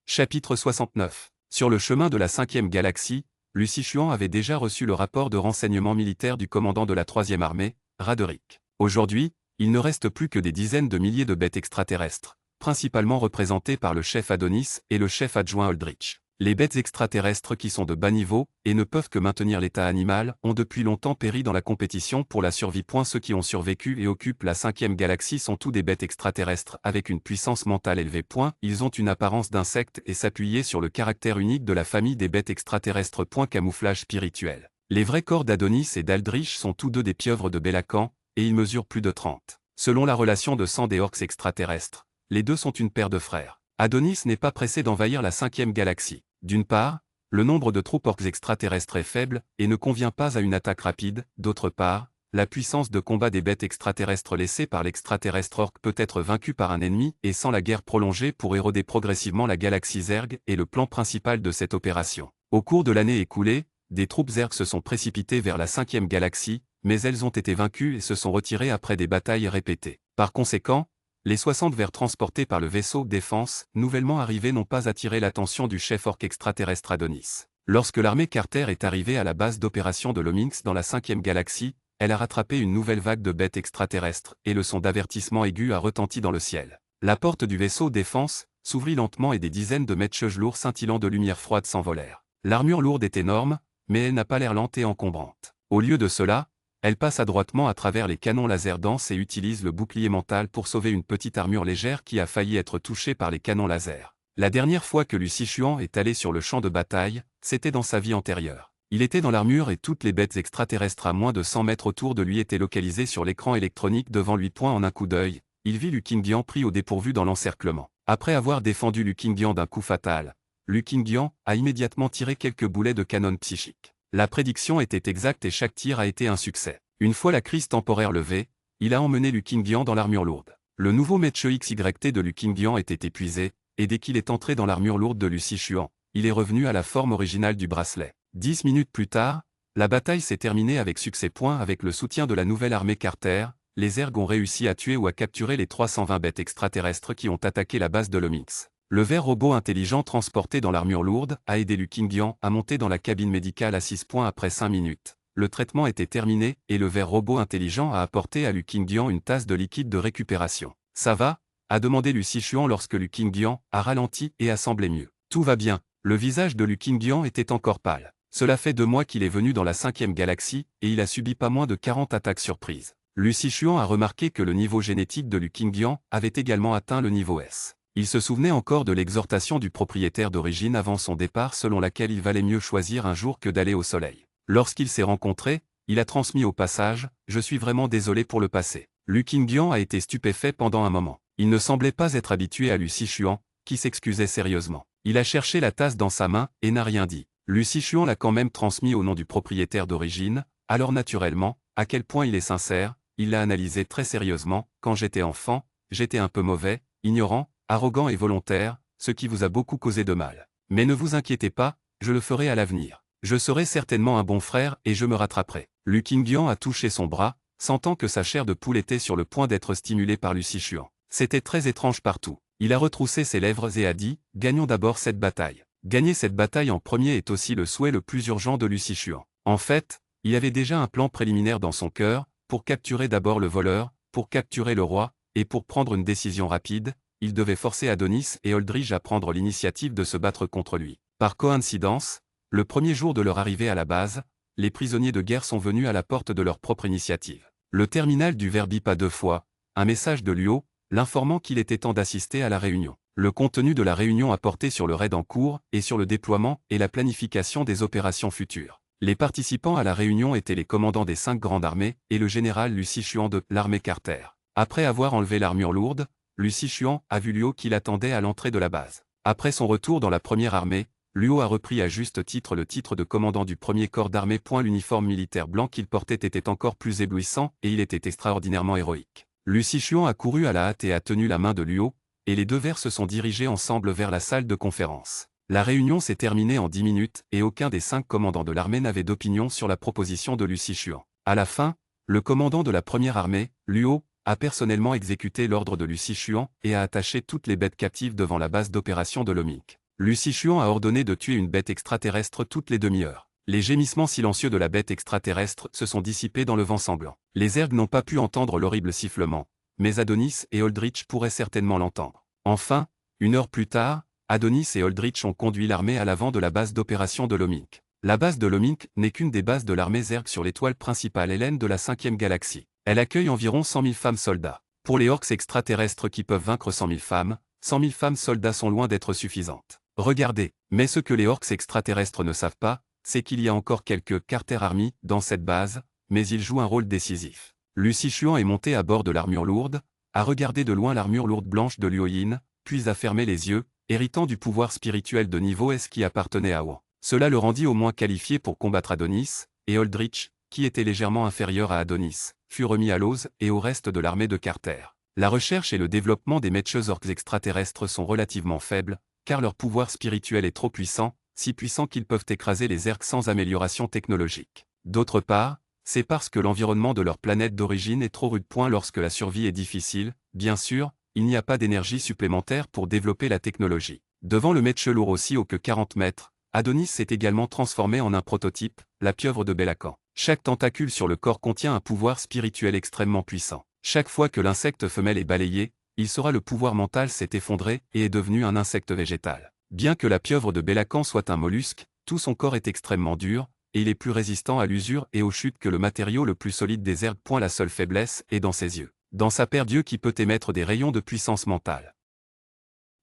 Chapitre 69. Sur le chemin de la 5e galaxie, Lu Xichuan avait déjà reçu le rapport de renseignement militaire du commandant de la 3e armée, Raderick. Aujourd'hui, il ne reste plus que des dizaines de milliers de bêtes extraterrestres, principalement représentées par le chef Adonis et le chef adjoint Aldrich. Les bêtes extraterrestres qui sont de bas niveau et ne peuvent que maintenir l'état animal ont depuis longtemps péri dans la compétition pour la survie. Ceux qui ont survécu et occupent la 5e galaxie sont tous des bêtes extraterrestres avec une puissance mentale élevée. Ils ont une apparence d'insectes et s'appuyer sur le caractère unique de la famille des bêtes extraterrestres. Camouflage spirituel. Les vrais corps d'Adonis et d'Aldrich sont tous deux des pieuvres de Belacan, et ils mesurent plus de 30. Selon la relation de sang des orques extraterrestres, les deux sont une paire de frères. Adonis n'est pas pressé d'envahir la 5e galaxie. D'une part, le nombre de troupes orques extraterrestres est faible et ne convient pas à une attaque rapide. D'autre part, la puissance de combat des bêtes extraterrestres laissées par l'extraterrestre orque peut être vaincue par un ennemi et sans la guerre prolongée pour éroder progressivement la galaxie Zerg est le plan principal de cette opération. Au cours de l'année écoulée, des troupes Zerg se sont précipitées vers la 5e galaxie, mais elles ont été vaincues et se sont retirées après des batailles répétées. Par conséquent, les 60 vers transportés par le vaisseau défense, nouvellement arrivés, n'ont pas attiré l'attention du chef orque extraterrestre Adonis. Lorsque l'armée Carter est arrivée à la base d'opération de Lomynx dans la 5e galaxie, elle a rattrapé une nouvelle vague de bêtes extraterrestres, et le son d'avertissement aigu a retenti dans le ciel. La porte du vaisseau défense s'ouvrit lentement et des dizaines de mètres lourds scintillant de lumière froide s'envolèrent. L'armure lourde est énorme, mais elle n'a pas l'air lente et encombrante. Au lieu de cela, elle passe adroitement à travers les canons laser denses et utilise le bouclier mental pour sauver une petite armure légère qui a failli être touchée par les canons laser. La dernière fois que Lu Xichuan est allé sur le champ de bataille, c'était dans sa vie antérieure. Il était dans l'armure et toutes les bêtes extraterrestres à moins de 100 mètres autour de lui étaient localisées sur l'écran électronique devant lui. En un coup d'œil, il vit Lu Qingdian pris au dépourvu dans l'encerclement. Après avoir défendu Lu Qingdian d'un coup fatal, Lu Qingdian a immédiatement tiré quelques boulets de canon psychique. La prédiction était exacte et chaque tir a été un succès. Une fois la crise temporaire levée, il a emmené Lu Qingdian dans l'armure lourde. Le nouveau Meche XYT de Lu Qingdian était épuisé, et dès qu'il est entré dans l'armure lourde de Lu Xichuan, il est revenu à la forme originale du bracelet. 10 minutes plus tard, la bataille s'est terminée avec succès. Avec le soutien de la nouvelle armée Carter, les Zerg ont réussi à tuer ou à capturer les 320 bêtes extraterrestres qui ont attaqué la base de l'Omix. Le ver robot intelligent transporté dans l'armure lourde a aidé Lu Qingyan à monter dans la cabine médicale à 6 points après 5 minutes. Le traitement était terminé et le ver robot intelligent a apporté à Lu Qingyan une tasse de liquide de récupération. « Ça va ?» a demandé Lu Xichuan lorsque Lu Qingyan a ralenti et a semblé mieux. « Tout va bien. » Le visage de Lu Qingyan était encore pâle. Cela fait 2 mois qu'il est venu dans la 5e galaxie et il a subi pas moins de 40 attaques surprises. Lu Xichuan a remarqué que le niveau génétique de Lu Qingyan avait également atteint le niveau S. Il se souvenait encore de l'exhortation du propriétaire d'origine avant son départ selon laquelle il valait mieux choisir un jour que d'aller au soleil. Lorsqu'il s'est rencontré, il a transmis au passage « Je suis vraiment désolé pour le passé ». Lu Qingyan a été stupéfait pendant un moment. Il ne semblait pas être habitué à Lu Xichuan, qui s'excusait sérieusement. Il a cherché la tasse dans sa main et n'a rien dit. Lu Xichuan l'a quand même transmis au nom du propriétaire d'origine, alors naturellement, à quel point il est sincère, il l'a analysé très sérieusement. Quand j'étais enfant, j'étais un peu mauvais, ignorant, arrogant et volontaire, ce qui vous a beaucoup causé de mal. Mais ne vous inquiétez pas, je le ferai à l'avenir. Je serai certainement un bon frère et je me rattraperai. Lu Qingyan a touché son bras, sentant que sa chair de poule était sur le point d'être stimulée par Lu Xichuan. C'était très étrange partout. Il a retroussé ses lèvres et a dit « Gagnons d'abord cette bataille ». Gagner cette bataille en premier est aussi le souhait le plus urgent de Lu Xichuan. En fait, il avait déjà un plan préliminaire dans son cœur, pour capturer d'abord le voleur, pour capturer le roi, et pour prendre une décision rapide, il devait forcer Adonis et Holdridge à prendre l'initiative de se battre contre lui. Par coïncidence, le premier jour de leur arrivée à la base, les prisonniers de guerre sont venus à la porte de leur propre initiative. Le terminal du ver bip a 2 fois, un message de Luo, l'informant qu'il était temps d'assister à la réunion. Le contenu de la réunion a porté sur le raid en cours et sur le déploiement et la planification des opérations futures. Les participants à la réunion étaient les commandants des 5 grandes armées et le général Lu Xichuan de l'armée Carter. Après avoir enlevé l'armure lourde, Lu Xichuan a vu Luo qui l'attendait à l'entrée de la base. Après son retour dans la première armée, Luo a repris à juste titre le titre de commandant du premier corps d'armée. L'uniforme militaire blanc qu'il portait était encore plus éblouissant et il était extraordinairement héroïque. Lu Xichuan a couru à la hâte et a tenu la main de Luo, et les 2 vers se sont dirigés ensemble vers la salle de conférence. La réunion s'est terminée en 10 minutes et aucun des 5 commandants de l'armée n'avait d'opinion sur la proposition de Lu Xichuan. À la fin, le commandant de la première armée, Luo, a personnellement exécuté l'ordre de Lu Xichuan et a attaché toutes les bêtes captives devant la base d'opération de l'Omix. Lu Xichuan a ordonné de tuer une bête extraterrestre toutes les demi-heures. Les gémissements silencieux de la bête extraterrestre se sont dissipés dans le vent sanglant. Les Zerg n'ont pas pu entendre l'horrible sifflement, mais Adonis et Holdridge pourraient certainement l'entendre. Enfin, 1 heure plus tard, Adonis et Holdridge ont conduit l'armée à l'avant de la base d'opération de l'Omix. La base de l'Omix n'est qu'une des bases de l'armée Zerg sur l'étoile principale Hélène de la 5e galaxie. Elle accueille environ 100 000 femmes soldats. Pour les orques extraterrestres qui peuvent vaincre 100 000 femmes, 100 000 femmes soldats sont loin d'être suffisantes. Regardez, mais ce que les orques extraterrestres ne savent pas, c'est qu'il y a encore quelques Carter Army dans cette base, mais ils jouent un rôle décisif. Lu Xichuan est monté à bord de l'armure lourde, a regardé de loin l'armure lourde blanche de Luo Yin, puis a fermé les yeux, héritant du pouvoir spirituel de niveau S qui appartenait à Wang. Cela le rendit au moins qualifié pour combattre Adonis, et Holdridge, qui était légèrement inférieur à Adonis, fut remis à l'ose et au reste de l'armée de Carter. La recherche et le développement des Mecheux orques extraterrestres sont relativement faibles, car leur pouvoir spirituel est trop puissant, si puissant qu'ils peuvent écraser les Zergs sans amélioration technologique. D'autre part, c'est parce que l'environnement de leur planète d'origine est trop rude. Lorsque la survie est difficile, bien sûr, il n'y a pas d'énergie supplémentaire pour développer la technologie. Devant le Mecheux lourd aussi haut que 40 mètres, Adonis s'est également transformé en un prototype, la pieuvre de Belacan. Chaque tentacule sur le corps contient un pouvoir spirituel extrêmement puissant. Chaque fois que l'insecte femelle est balayé, il saura le pouvoir mental s'est effondré et est devenu un insecte végétal. Bien que la pieuvre de Belacan soit un mollusque, tout son corps est extrêmement dur, et il est plus résistant à l'usure et aux chutes que le matériau le plus solide des herbes. La seule faiblesse est dans ses yeux. Dans sa paire d'yeux qui peut émettre des rayons de puissance mentale.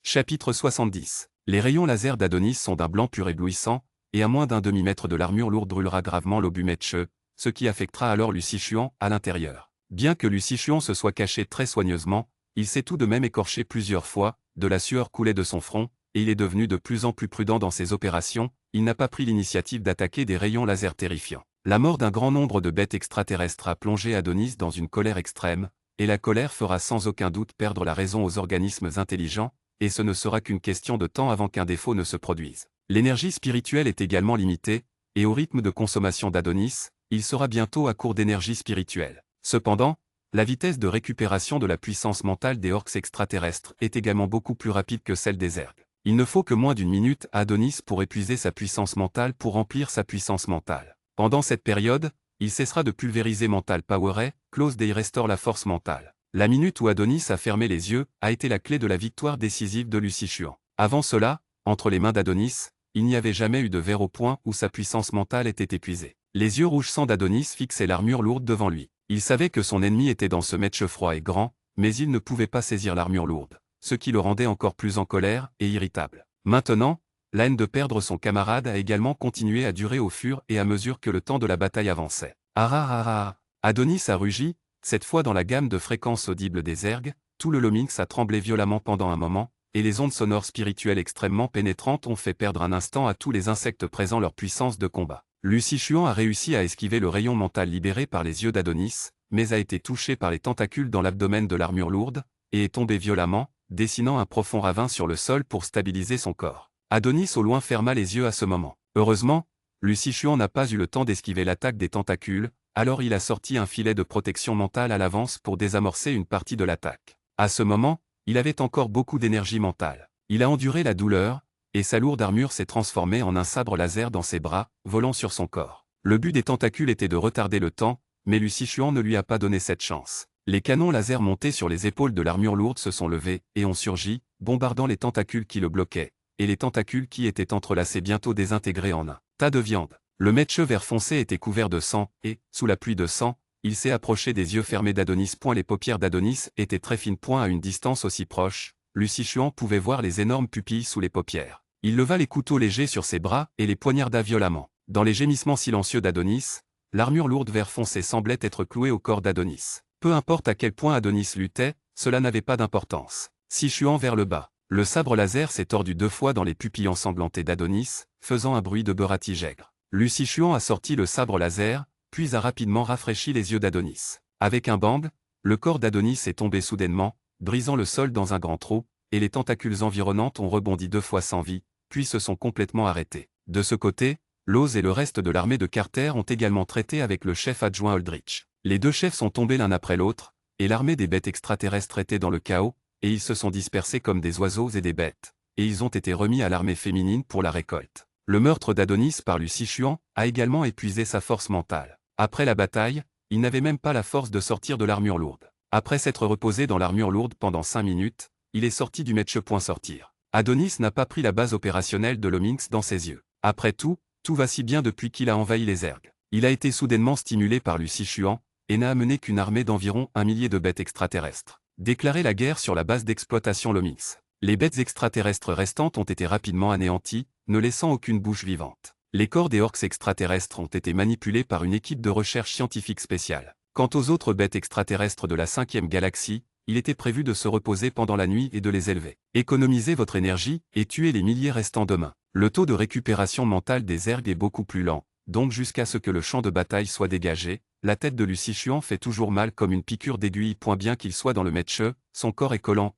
Chapitre 70. Les rayons laser d'Adonis sont d'un blanc pur éblouissant, et à moins d'un demi-mètre de l'armure lourde brûlera gravement l'obus Mecheux, ce qui affectera alors Lu Xichuan à l'intérieur. Bien que Lu Xichuan se soit caché très soigneusement, il s'est tout de même écorché plusieurs fois, de la sueur coulait de son front, et il est devenu de plus en plus prudent dans ses opérations, il n'a pas pris l'initiative d'attaquer des rayons laser terrifiants. La mort d'un grand nombre de bêtes extraterrestres a plongé Adonis dans une colère extrême, et la colère fera sans aucun doute perdre la raison aux organismes intelligents, et ce ne sera qu'une question de temps avant qu'un défaut ne se produise. L'énergie spirituelle est également limitée, et au rythme de consommation d'Adonis, il sera bientôt à court d'énergie spirituelle. Cependant, La vitesse de récupération de la puissance mentale des orques extraterrestres est également beaucoup plus rapide que celle des Zergs. Il ne faut que moins d'une minute à Adonis pour épuiser sa puissance mentale pour remplir sa puissance mentale. Pendant cette période, il cessera de pulvériser Mental Power, Close Day restaure la force mentale. La minute où Adonis a fermé les yeux a été la clé de la victoire décisive de Lucy Chuan. Avant cela, entre les mains d'Adonis, il n'y avait jamais eu de verre au point où sa puissance mentale était épuisée. Les yeux rouge sang d'Adonis fixaient l'armure lourde devant lui. Il savait que son ennemi était dans ce match froid et grand, mais il ne pouvait pas saisir l'armure lourde, ce qui le rendait encore plus en colère et irritable. Maintenant, la haine de perdre son camarade a également continué à durer au fur et à mesure que le temps de la bataille avançait. Ah. Adonis a rugi, cette fois dans la gamme de fréquences audibles des Zergs, tout le Lominx a tremblé violemment pendant un moment, et les ondes sonores spirituelles extrêmement pénétrantes ont fait perdre un instant à tous les insectes présents leur puissance de combat. Lucy Chuan a réussi à esquiver le rayon mental libéré par les yeux d'Adonis, mais a été touché par les tentacules dans l'abdomen de l'armure lourde, et est tombé violemment, dessinant un profond ravin sur le sol pour stabiliser son corps. Adonis au loin ferma les yeux à ce moment. Heureusement, Lucy Chuan n'a pas eu le temps d'esquiver l'attaque des tentacules, alors il a sorti un filet de protection mentale à l'avance pour désamorcer une partie de l'attaque. À ce moment, il avait encore beaucoup d'énergie mentale. Il a enduré la douleur, et sa lourde armure s'est transformée en un sabre laser dans ses bras, volant sur son corps. Le but des tentacules était de retarder le temps, mais Lucy Chuan ne lui a pas donné cette chance. Les canons laser montés sur les épaules de l'armure lourde se sont levés et ont surgi, bombardant les tentacules qui le bloquaient, et les tentacules qui étaient entrelacés bientôt désintégrés en un tas de viande. Le match vert foncé était couvert de sang, et, sous la pluie de sang, il s'est approché des yeux fermés d'Adonis. Les paupières d'Adonis étaient très fines. À une distance aussi proche, Lucy Chuan pouvait voir les énormes pupilles sous les paupières. Il leva les couteaux légers sur ses bras et les poignarda violemment. Dans les gémissements silencieux d'Adonis, l'armure lourde vert foncé semblait être clouée au corps d'Adonis. Peu importe à quel point Adonis luttait, cela n'avait pas d'importance. Sichuan vers le bas. Le sabre laser s'est tordu 2 fois dans les pupilles ensanglantées d'Adonis, faisant un bruit de beurratigègre. Lucy Chuan a sorti le sabre laser, puis a rapidement rafraîchi les yeux d'Adonis. Avec un bang, le corps d'Adonis est tombé soudainement, brisant le sol dans un grand trou, et les tentacules environnantes ont rebondi 2 fois sans vie, puis se sont complètement arrêtés. De ce côté, Loz et le reste de l'armée de Carter ont également traité avec le chef adjoint Aldrich. Les 2 chefs sont tombés l'un après l'autre, et l'armée des bêtes extraterrestres était dans le chaos, et ils se sont dispersés comme des oiseaux et des bêtes, et ils ont été remis à l'armée féminine pour la récolte. Le meurtre d'Adonis par Lucy Chuan a également épuisé sa force mentale. Après la bataille, il n'avait même pas la force de sortir de l'armure lourde. Après s'être reposé dans l'armure lourde pendant 5 minutes, il est sorti du match. Sortir. Adonis n'a pas pris la base opérationnelle de Lominx dans ses yeux. Après tout va si bien depuis qu'il a envahi les Zergs. Il a été soudainement stimulé par Lucy Chuan, et n'a amené qu'une armée d'environ 1 millier de bêtes extraterrestres. Déclarer la guerre sur la base d'exploitation Lominx. Les bêtes extraterrestres restantes ont été rapidement anéanties, ne laissant aucune bouche vivante. Les corps des orques extraterrestres ont été manipulés par une équipe de recherche scientifique spéciale. Quant aux autres bêtes extraterrestres de la 5e galaxie, il était prévu de se reposer pendant la nuit et de les élever. Économisez votre énergie et tuez les milliers restants demain. Le taux de récupération mentale des Zergs est beaucoup plus lent, donc jusqu'à ce que le champ de bataille soit dégagé, la tête de Lucy Chuan fait toujours mal comme une piqûre d'aiguille. Bien qu'il soit dans le match, son corps est collant,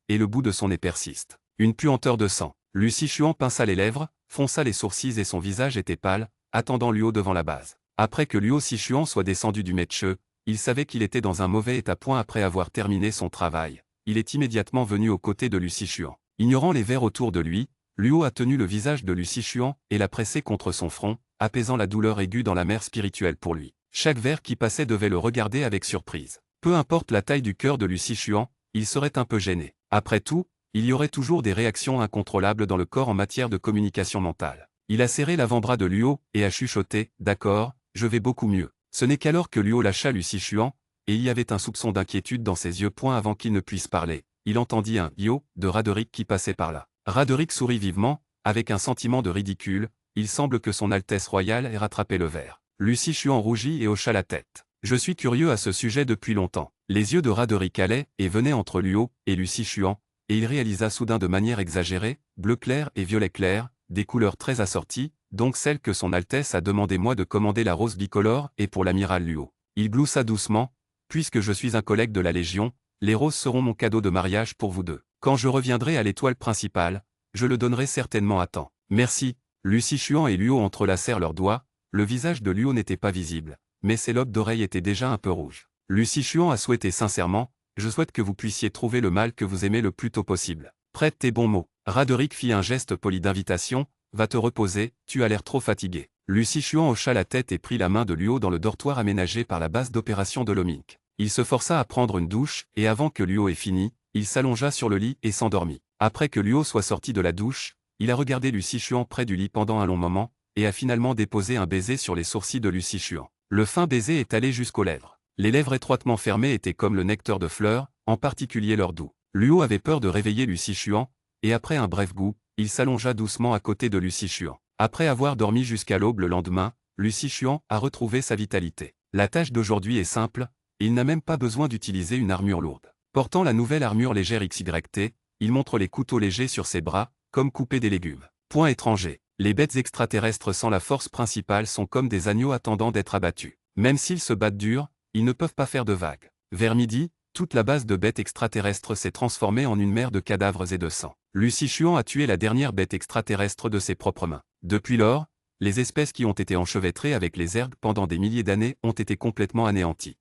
et le bout de son nez persiste. Une puanteur de sang. Lucy Chuan pinça les lèvres, fronça les sourcils et son visage était pâle, attendant Luo devant la base. Après que Luo Sichuan soit descendu du match, il savait qu'il était dans un mauvais état. Après avoir terminé son travail, il est immédiatement venu aux côtés de Lucy Chuan. Ignorant les vers autour de lui, Luo a tenu le visage de Lucy Chuan et l'a pressé contre son front, apaisant la douleur aiguë dans la mer spirituelle pour lui. Chaque ver qui passait devait le regarder avec surprise. Peu importe la taille du cœur de Lucy Chuan, il serait un peu gêné. Après tout, il y aurait toujours des réactions incontrôlables dans le corps en matière de communication mentale. Il a serré l'avant-bras de Luo et a chuchoté « D'accord, je vais beaucoup mieux ». Ce n'est qu'alors que Luo lâcha Lucy Chuan, et il y avait un soupçon d'inquiétude dans ses yeux. Avant qu'il ne puisse parler, il entendit un « yo » de Raderick qui passait par là. Raderick sourit vivement, avec un sentiment de ridicule, il semble que son Altesse royale ait rattrapé le verre. Lucy Chuan rougit et hocha la tête. Je suis curieux à ce sujet depuis longtemps. Les yeux de Raderick allaient et venaient entre Luo et Lucy Chuan, et il réalisa soudain de manière exagérée, bleu clair et violet clair, des couleurs très assorties, donc celle que son Altesse a demandé moi de commander la rose bicolore et pour l'amiral Luo. Il gloussa doucement, puisque je suis un collègue de la Légion, les roses seront mon cadeau de mariage pour vous deux. Quand je reviendrai à l'étoile principale, je le donnerai certainement à temps. Merci. Lucy Chuan et Luo entrelacèrent leurs doigts, le visage de Luo n'était pas visible, mais ses lobes d'oreilles étaient déjà un peu rouges. Lucy Chuan a souhaité sincèrement, je souhaite que vous puissiez trouver le mal que vous aimez le plus tôt possible. Prête tes bons mots. Raderick fit un geste poli d'invitation, va te reposer, tu as l'air trop fatigué. Lucy Chuan hocha la tête et prit la main de Luo dans le dortoir aménagé par la base d'opération de l'Omink. Il se força à prendre une douche et avant que Luo ait fini, il s'allongea sur le lit et s'endormit. Après que Luo soit sorti de la douche, il a regardé Lucy Chuan près du lit pendant un long moment, et a finalement déposé un baiser sur les sourcils de Lucy Chuan. Le fin baiser est allé jusqu'aux lèvres. Les lèvres étroitement fermées étaient comme le nectar de fleurs, en particulier leur doux. Luo avait peur de réveiller Lucy Chuan, et après un bref goût, il s'allongea doucement à côté de Lucy Chuan. Après avoir dormi jusqu'à l'aube le lendemain, Lucy Chuan a retrouvé sa vitalité. La tâche d'aujourd'hui est simple, et il n'a même pas besoin d'utiliser une armure lourde. Portant la nouvelle armure légère XYT, il montre les couteaux légers sur ses bras, comme couper des légumes. Point étranger. Les bêtes extraterrestres sans la force principale sont comme des agneaux attendant d'être abattus. Même s'ils se battent dur, ils ne peuvent pas faire de vagues. Vers midi, toute la base de bêtes extraterrestres s'est transformée en une mer de cadavres et de sang. Lucy Chuan a tué la dernière bête extraterrestre de ses propres mains. Depuis lors, les espèces qui ont été enchevêtrées avec les Zerg pendant des milliers d'années ont été complètement anéanties.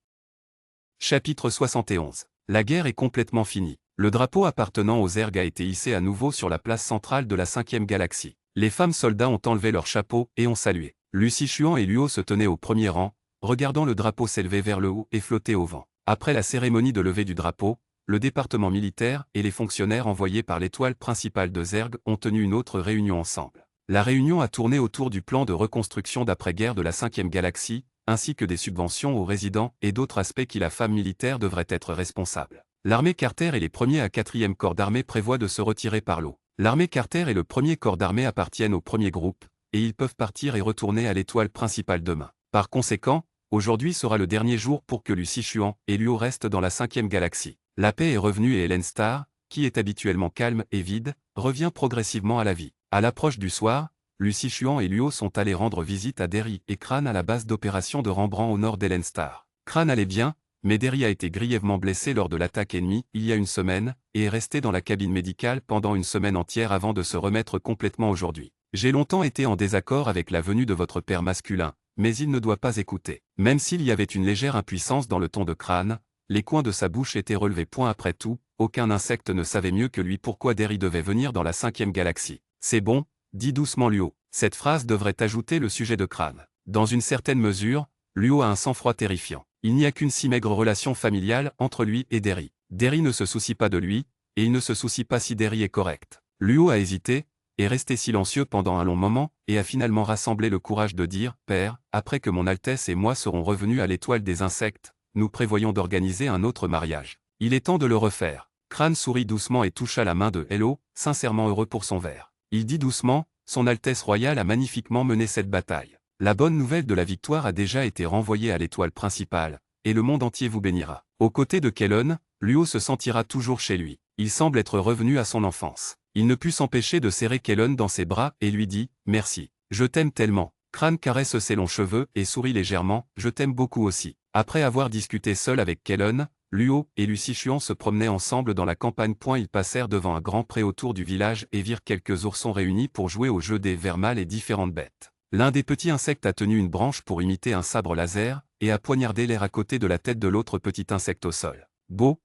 Chapitre 71. La guerre est complètement finie. Le drapeau appartenant aux Zerg a été hissé à nouveau sur la place centrale de la 5e galaxie. Les femmes soldats ont enlevé leurs chapeaux et ont salué. Lucy Chuan et Luo se tenaient au premier rang, regardant le drapeau s'élever vers le haut et flotter au vent. Après la cérémonie de levée du drapeau, le département militaire et les fonctionnaires envoyés par l'étoile principale de Zerg ont tenu une autre réunion ensemble. La réunion a tourné autour du plan de reconstruction d'après-guerre de la 5e galaxie, ainsi que des subventions aux résidents et d'autres aspects qui la femme militaire devrait être responsable. L'armée Carter et les premiers à 4e corps d'armée prévoient de se retirer par l'eau. L'armée Carter et le premier corps d'armée appartiennent au premier groupe, et ils peuvent partir et retourner à l'étoile principale demain. Par conséquent, aujourd'hui sera le dernier jour pour que Lucy Chuan et Luo restent dans la 5e galaxie. La paix est revenue et Helen Starr, qui est habituellement calme et vide, revient progressivement à la vie. À l'approche du soir, Lucy Chuan et Luo sont allés rendre visite à Derry et Crane à la base d'opération de Rembrandt au nord d'Helen Starr. Crane allait bien, mais Derry a été grièvement blessé lors de l'attaque ennemie il y a une semaine, et est resté dans la cabine médicale pendant une semaine entière avant de se remettre complètement aujourd'hui. J'ai longtemps été en désaccord avec la venue de votre père masculin, mais il ne doit pas écouter. Même s'il y avait une légère impuissance dans le ton de Crane, les coins de sa bouche étaient relevés. Après tout, aucun insecte ne savait mieux que lui pourquoi Derry devait venir dans la 5e galaxie. C'est bon, dit doucement Luo. Cette phrase devrait ajouter le sujet de Crane. Dans une certaine mesure, Luo a un sang-froid terrifiant. Il n'y a qu'une si maigre relation familiale entre lui et Derry. Derry ne se soucie pas de lui, et il ne se soucie pas si Derry est correct. Luo a hésité, est resté silencieux pendant un long moment, et a finalement rassemblé le courage de dire « Père, après que mon Altesse et moi serons revenus à l'étoile des insectes, nous prévoyons d'organiser un autre mariage. Il est temps de le refaire. » Crane sourit doucement et toucha la main de Hello, sincèrement heureux pour son verre. Il dit doucement « Son Altesse royale a magnifiquement mené cette bataille. La bonne nouvelle de la victoire a déjà été renvoyée à l'étoile principale, et le monde entier vous bénira. » Aux côtés de Kellen, Luo se sentira toujours chez lui. Il semble être revenu à son enfance. Il ne put s'empêcher de serrer Kellen dans ses bras et lui dit « Merci. Je t'aime tellement. » Crane caresse ses longs cheveux et sourit légèrement « Je t'aime beaucoup aussi. » Après avoir discuté seul avec Kellen, Luo et Lucy Chuan se promenaient ensemble dans la campagne. Ils passèrent devant un grand pré autour du village et virent quelques oursons réunis pour jouer au jeu des vers mâles et différentes bêtes. L'un des petits insectes a tenu une branche pour imiter un sabre laser, et a poignardé l'air à côté de la tête de l'autre petit insecte au sol. Beau,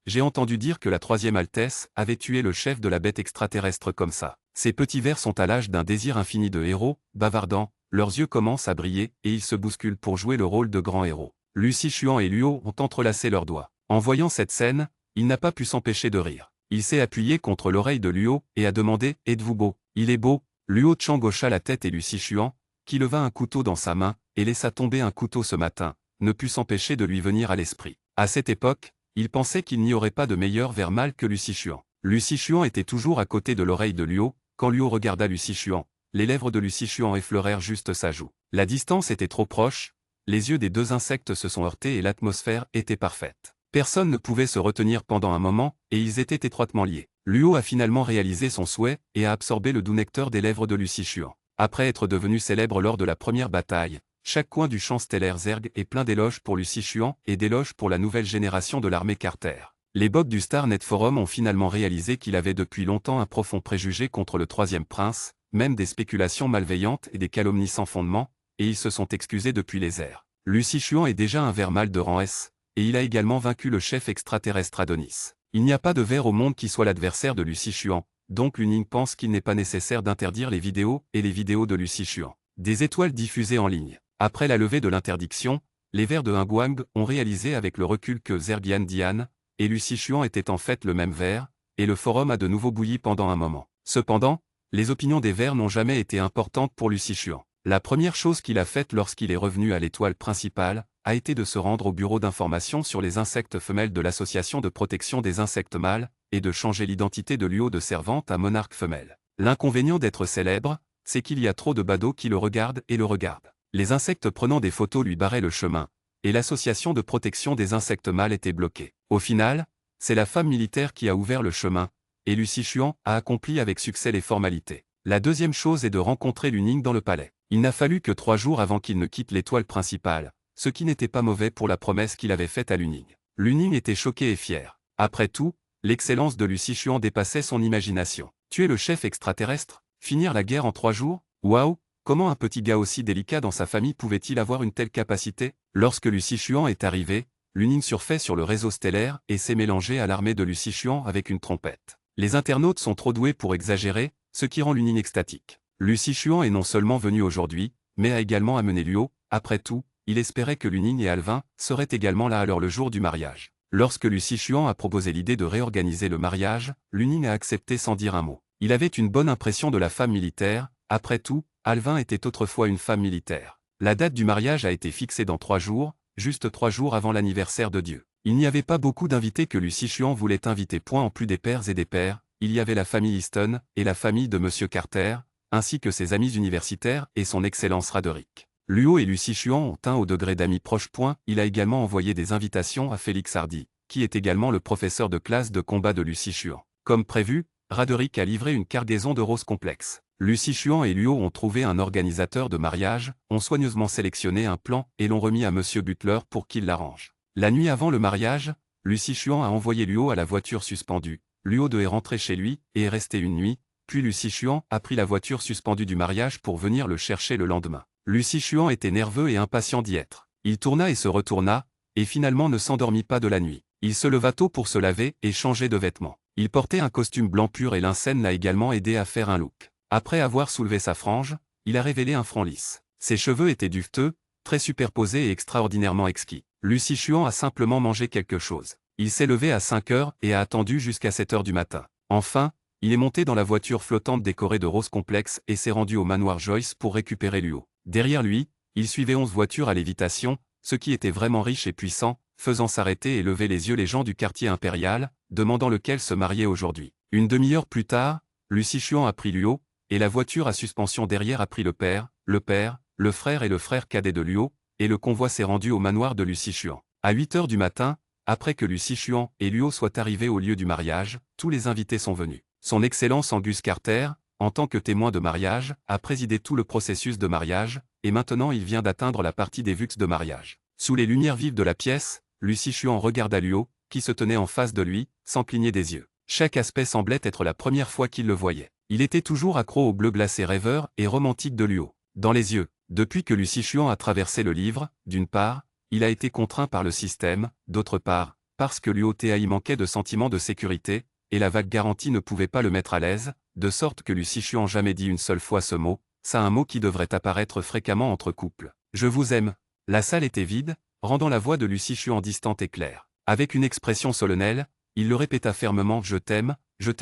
j'ai entendu dire que la 3e Altesse avait tué le chef de la bête extraterrestre comme ça. Ces petits vers sont à l'âge d'un désir infini de héros, bavardant, leurs yeux commencent à briller et ils se bousculent pour jouer le rôle de grands héros. Lucy Chuan et Luo ont entrelacé leurs doigts. En voyant cette scène, il n'a pas pu s'empêcher de rire. Il s'est appuyé contre l'oreille de Luo et a demandé « Êtes-vous beau ?» Il est beau. Luo Chang hocha la tête et Lucy Chuan, qui leva un couteau dans sa main, et laissa tomber un couteau ce matin, ne put s'empêcher de lui venir à l'esprit. À cette époque, il pensait qu'il n'y aurait pas de meilleur vers mâle que Lucy Chuan. Lucy Chuan était toujours à côté de l'oreille de Luo, quand Luo regarda Lucy Chuan, les lèvres de Lucy Chuan effleurèrent juste sa joue. La distance était trop proche, les yeux des deux insectes se sont heurtés et l'atmosphère était parfaite. Personne ne pouvait se retenir pendant un moment, et ils étaient étroitement liés. Luo a finalement réalisé son souhait, et a absorbé le doux nectar des lèvres de Lucy Chuan. Après être devenu célèbre lors de la première bataille, chaque coin du champ stellaire Zerg est plein d'éloges pour Lucy Chuan et d'éloges pour la nouvelle génération de l'armée Carter. Les bots du Starnet Forum ont finalement réalisé qu'il avait depuis longtemps un profond préjugé contre le 3e prince, même des spéculations malveillantes et des calomnies sans fondement, et ils se sont excusés depuis les airs. Lucy Chuan est déjà un vers mâle de rang S, et il a également vaincu le chef extraterrestre Adonis. Il n'y a pas de ver au monde qui soit l'adversaire de Lucy Chuan, donc Lu Ning pense qu'il n'est pas nécessaire d'interdire les vidéos et les vidéos de Lucy Chuan. Des étoiles diffusées en ligne. Après la levée de l'interdiction, les vers de Guang ont réalisé avec le recul que Zerbian Dian et Lucy Chuan étaient en fait le même ver, et le forum a de nouveau bouilli pendant un moment. Cependant, les opinions des vers n'ont jamais été importantes pour Lucy Chuan. La première chose qu'il a faite lorsqu'il est revenu à l'étoile principale, a été de se rendre au bureau d'information sur les insectes femelles de l'Association de protection des insectes mâles, et de changer l'identité de Luo de servante à monarque femelle. L'inconvénient d'être célèbre, c'est qu'il y a trop de badauds qui le regardent et le regardent. Les insectes prenant des photos lui barraient le chemin, et l'association de protection des insectes mâles était bloquée. Au final, c'est la femme militaire qui a ouvert le chemin, et Lucy Chuan a accompli avec succès les formalités. La deuxième chose est de rencontrer Lu Ning dans le palais. Il n'a fallu que 3 jours avant qu'il ne quitte l'étoile principale, ce qui n'était pas mauvais pour la promesse qu'il avait faite à Lu Ning. Lu Ning était choqué et fier. Après tout, l'excellence de Lucy Chuan dépassait son imagination. Tuer le chef extraterrestre? Finir la guerre en 3 jours? Waouh! Comment un petit gars aussi délicat dans sa famille pouvait-il avoir une telle capacité? Lorsque Lucy Chuan est arrivé, Lu Ning surfait sur le réseau stellaire et s'est mélangé à l'armée de Lucy Chuan avec une trompette. Les internautes sont trop doués pour exagérer, ce qui rend Lu Ning extatique. Lucy Chuan est non seulement venu aujourd'hui, mais a également amené Luo. Après tout, il espérait que Lu Ning et Alvin seraient également là alors le jour du mariage. Lorsque Lucy Chuan a proposé l'idée de réorganiser le mariage, Lu Ning a accepté sans dire un mot. Il avait une bonne impression de la femme militaire, après tout, Alvin était autrefois une femme militaire. La date du mariage a été fixée dans 3 jours, juste 3 jours avant l'anniversaire de Dieu. Il n'y avait pas beaucoup d'invités que Lucy Chuan voulait inviter. En plus des pères et des pères, il y avait la famille Easton et la famille de Monsieur Carter, ainsi que ses amis universitaires et son excellence Raderick. Luo et Lucy Chuan ont un haut degré d'amis proches. Il a également envoyé des invitations à Félix Hardy, qui est également le professeur de classe de combat de Lucy Chuan. Comme prévu, Raderick a livré une cargaison de roses complexes. Lucy Chuan et Luo ont trouvé un organisateur de mariage, ont soigneusement sélectionné un plan et l'ont remis à Monsieur Butler pour qu'il l'arrange. La nuit avant le mariage, Lucy Chuan a envoyé Luo à la voiture suspendue. Luo est rentré chez lui et est resté une nuit, puis Lucy Chuan a pris la voiture suspendue du mariage pour venir le chercher le lendemain. Lucy Chuan était nerveux et impatient d'y être. Il tourna et se retourna, et finalement ne s'endormit pas de la nuit. Il se leva tôt pour se laver et changer de vêtements. Il portait un costume blanc pur et l'insène l'a également aidé à faire un look. Après avoir soulevé sa frange, il a révélé un front lisse. Ses cheveux étaient duveteux, très superposés et extraordinairement exquis. Lucy Chuan a simplement mangé quelque chose. Il s'est levé à 5 heures et a attendu jusqu'à 7 heures du matin. Enfin, il est monté dans la voiture flottante décorée de roses complexes et s'est rendu au manoir Joyce pour récupérer Luo. Derrière lui, il suivait 11 voitures à lévitation, ce qui était vraiment riche et puissant, faisant s'arrêter et lever les yeux les gens du quartier impérial, demandant lequel se marier aujourd'hui. Une demi-heure plus tard, Lucy Chuan a pris Luo, et la voiture à suspension derrière a pris le père, le frère et le frère cadet de Luo, et le convoi s'est rendu au manoir de Lucy Chuan. À 8 heures du matin, après que Lucy Chuan et Luo soient arrivés au lieu du mariage, tous les invités sont venus. Son Excellence Angus Carter, en tant que témoin de mariage, a présidé tout le processus de mariage, et maintenant il vient d'atteindre la partie des vues de mariage. Sous les lumières vives de la pièce, Lucy Chuan regarda Luo, qui se tenait en face de lui, sans cligner des yeux. Chaque aspect semblait être la première fois qu'il le voyait. Il était toujours accro au bleu glacé rêveur et romantique de Luo. Dans les yeux, depuis que Lucy Chuan a traversé le livre, d'une part, il a été contraint par le système, d'autre part, parce que Luo y manquait de sentiment de sécurité, et la vague garantie ne pouvait pas le mettre à l'aise, de sorte que Lucy Chuan jamais dit une seule fois ce mot, ça un mot qui devrait apparaître fréquemment entre couples. Je vous aime. La salle était vide, rendant la voix de Lucy Chuan distante et claire. Avec une expression solennelle, il le répéta fermement, je t'aime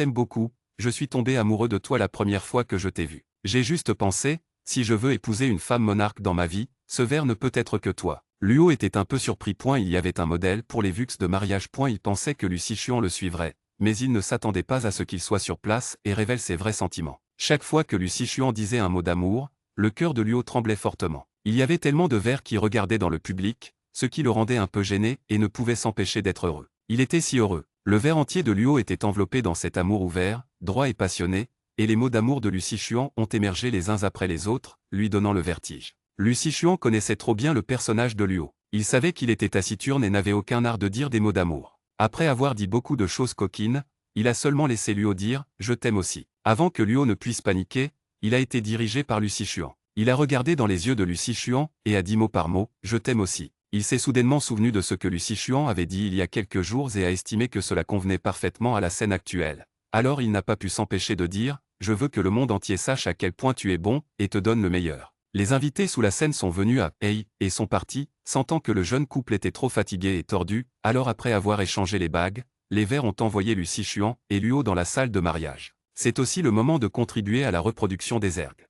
beaucoup, je suis tombé amoureux de toi la première fois que je t'ai vu. J'ai juste pensé, si je veux épouser une femme monarque dans ma vie, ce ver ne peut être que toi. Luo était un peu surpris. Il y avait un modèle pour les vues de mariage. Il pensait que Lucy Chuan le suivrait, mais il ne s'attendait pas à ce qu'il soit sur place et révèle ses vrais sentiments. Chaque fois que Lucy Chuan disait un mot d'amour, le cœur de Luo tremblait fortement. Il y avait tellement de vers qui regardaient dans le public, ce qui le rendait un peu gêné et ne pouvait s'empêcher d'être heureux. Il était si heureux. Le ver entier de Luo était enveloppé dans cet amour ouvert, droit et passionné, et les mots d'amour de Lucy Chuan ont émergé les uns après les autres, lui donnant le vertige. Lucy Chuan connaissait trop bien le personnage de Luo. Il savait qu'il était taciturne et n'avait aucun art de dire des mots d'amour. Après avoir dit beaucoup de choses coquines, il a seulement laissé Luo dire « je t'aime aussi ». Avant que Luo ne puisse paniquer, il a été dirigé par Lucy Chuan. Il a regardé dans les yeux de Lucy Chuan et a dit mot par mot « je t'aime aussi ». Il s'est soudainement souvenu de ce que Lucy Chuan avait dit il y a quelques jours et a estimé que cela convenait parfaitement à la scène actuelle. Alors il n'a pas pu s'empêcher de dire « Je veux que le monde entier sache à quel point tu es bon et te donne le meilleur ». Les invités sous la scène sont venus à « Hey » et sont partis, sentant que le jeune couple était trop fatigué et tordu. Alors après avoir échangé les bagues, les Verts ont envoyé Lucy Chuan et Luo dans la salle de mariage. C'est aussi le moment de contribuer à la reproduction des ergues.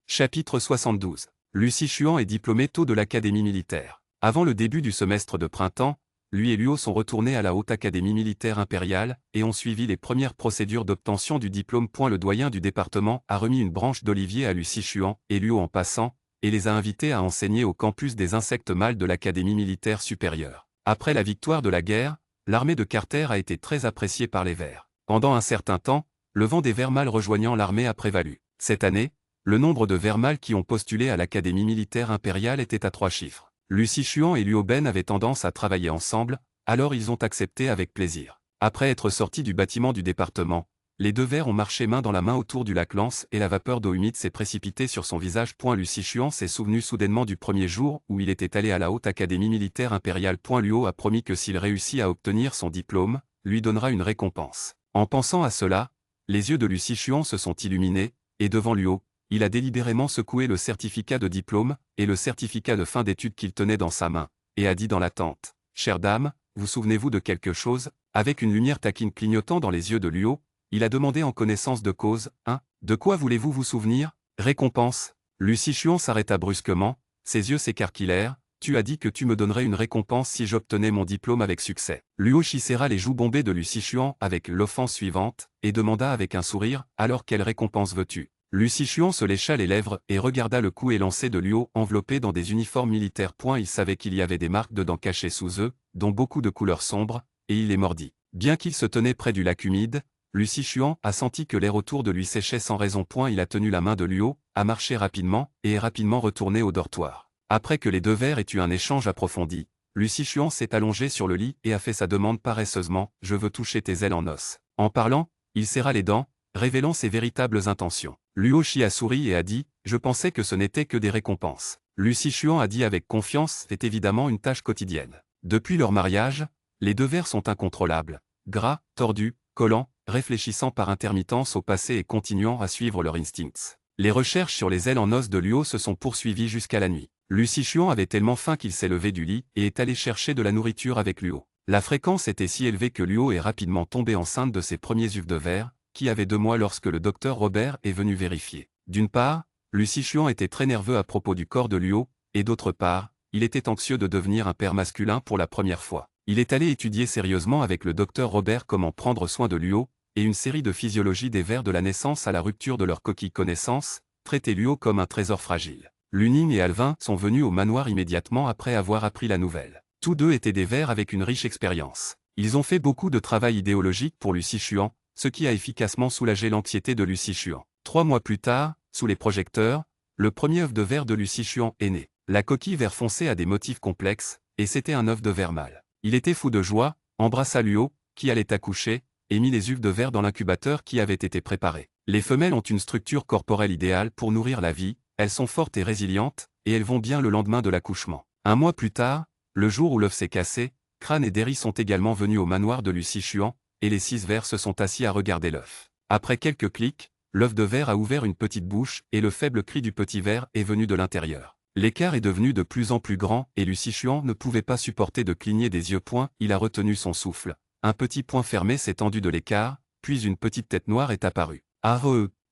Chapitre 72. Lucy Chuan est diplômée tôt de l'Académie militaire. Avant le début du semestre de printemps, lui et Luo sont retournés à la Haute Académie militaire impériale et ont suivi les premières procédures d'obtention du diplôme. Le doyen du département a remis une branche d'olivier à Lucy Chuan et Luo en passant, et les a invités à enseigner au campus des insectes mâles de l'Académie militaire supérieure. Après la victoire de la guerre, l'armée de Carter a été très appréciée par les Verts. Pendant un certain temps, le vent des Verts mâles rejoignant l'armée a prévalu. Cette année, le nombre de Verts mâles qui ont postulé à l'Académie militaire impériale était à 3 chiffres. Lucy Chuan et Luo Ben avaient tendance à travailler ensemble, alors ils ont accepté avec plaisir. Après être sortis du bâtiment du département, les deux Verts ont marché main dans la main autour du lac Lance et la vapeur d'eau humide s'est précipitée sur son visage. Lucy Chuan s'est souvenu soudainement du premier jour où il était allé à la Haute Académie militaire impériale. Luo a promis que s'il réussit à obtenir son diplôme, lui donnera une récompense. En pensant à cela, les yeux de Lucy Chuan se sont illuminés, et devant Luo, il a délibérément secoué le certificat de diplôme et le certificat de fin d'études qu'il tenait dans sa main, et a dit dans l'attente « Chère dame, vous souvenez-vous de quelque chose ?» Avec une lumière taquine clignotant dans les yeux de Luo, il a demandé en connaissance de cause « Hein, de quoi voulez-vous vous souvenir ?»« Récompense ?» Lucy Chuan s'arrêta brusquement, ses yeux s'écarquillèrent. « Tu as dit que tu me donnerais une récompense si j'obtenais mon diplôme avec succès. » Luo serra les joues bombées de Lucy Chuan avec l'offense suivante, et demanda avec un sourire « Alors quelle récompense veux-tu ?» Lucy Chuan se lécha les lèvres et regarda le cou élancé de Luo enveloppé dans des uniformes militaires. Il savait qu'il y avait des marques de dents cachées sous eux, dont beaucoup de couleurs sombres, et il les mordit. Bien qu'il se tenait près du lac humide, Lucy Chuan a senti que l'air autour de lui séchait sans raison. Il a tenu la main de Luo, a marché rapidement, et est rapidement retourné au dortoir. Après que les deux Verts aient eu un échange approfondi, Lucy Chuan s'est allongée sur le lit et a fait sa demande paresseusement « Je veux toucher tes ailes en os ». En parlant, il serra les dents, révélant ses véritables intentions. Luo a souri et a dit « Je pensais que ce n'était que des récompenses ». Lucy Chuan a dit avec confiance « C'est évidemment une tâche quotidienne ». Depuis leur mariage, les deux Verts sont incontrôlables, gras, tordus, collants, réfléchissant par intermittence au passé et continuant à suivre leurs instincts. Les recherches sur les ailes en os de Luo se sont poursuivies jusqu'à la nuit. Lucy Chuan avait tellement faim qu'il s'est levé du lit et est allé chercher de la nourriture avec Luo. La fréquence était si élevée que Luo est rapidement tombée enceinte de ses premiers œufs de verre, qui avait 2 mois lorsque le docteur Robert est venu vérifier. D'une part, Lucy Chuan était très nerveux à propos du corps de Luo, et d'autre part, il était anxieux de devenir un père masculin pour la première fois. Il est allé étudier sérieusement avec le docteur Robert comment prendre soin de Luo, et une série de physiologie des vers de la naissance à la rupture de leur coquille connaissance, traiter Luo comme un trésor fragile. Luning et Alvin sont venus au manoir immédiatement après avoir appris la nouvelle. Tous deux étaient des vers avec une riche expérience. Ils ont fait beaucoup de travail idéologique pour Lucy Chuan, ce qui a efficacement soulagé l'anxiété de Lucy Chuan. 3 mois plus tard, sous les projecteurs, le premier œuf de verre de Lucy Chuan est né. La coquille vert foncé a des motifs complexes, et c'était un œuf de verre mâle. Il était fou de joie, embrassa Luo, qui allait accoucher, et mit les œufs de verre dans l'incubateur qui avait été préparé. Les femelles ont une structure corporelle idéale pour nourrir la vie, elles sont fortes et résilientes, et elles vont bien le lendemain de l'accouchement. 1 mois plus tard, le jour où l'œuf s'est cassé, Crane et Derry sont également venus au manoir de Lucy Chuan, et les 6 vers se sont assis à regarder l'œuf. Après quelques clics, l'œuf de verre a ouvert une petite bouche et le faible cri du petit ver est venu de l'intérieur. L'écart est devenu de plus en plus grand et Lucy Chuan ne pouvait pas supporter de cligner des yeux. Il a retenu son souffle. Un petit point fermé s'est tendu de l'écart, puis une petite tête noire est apparue.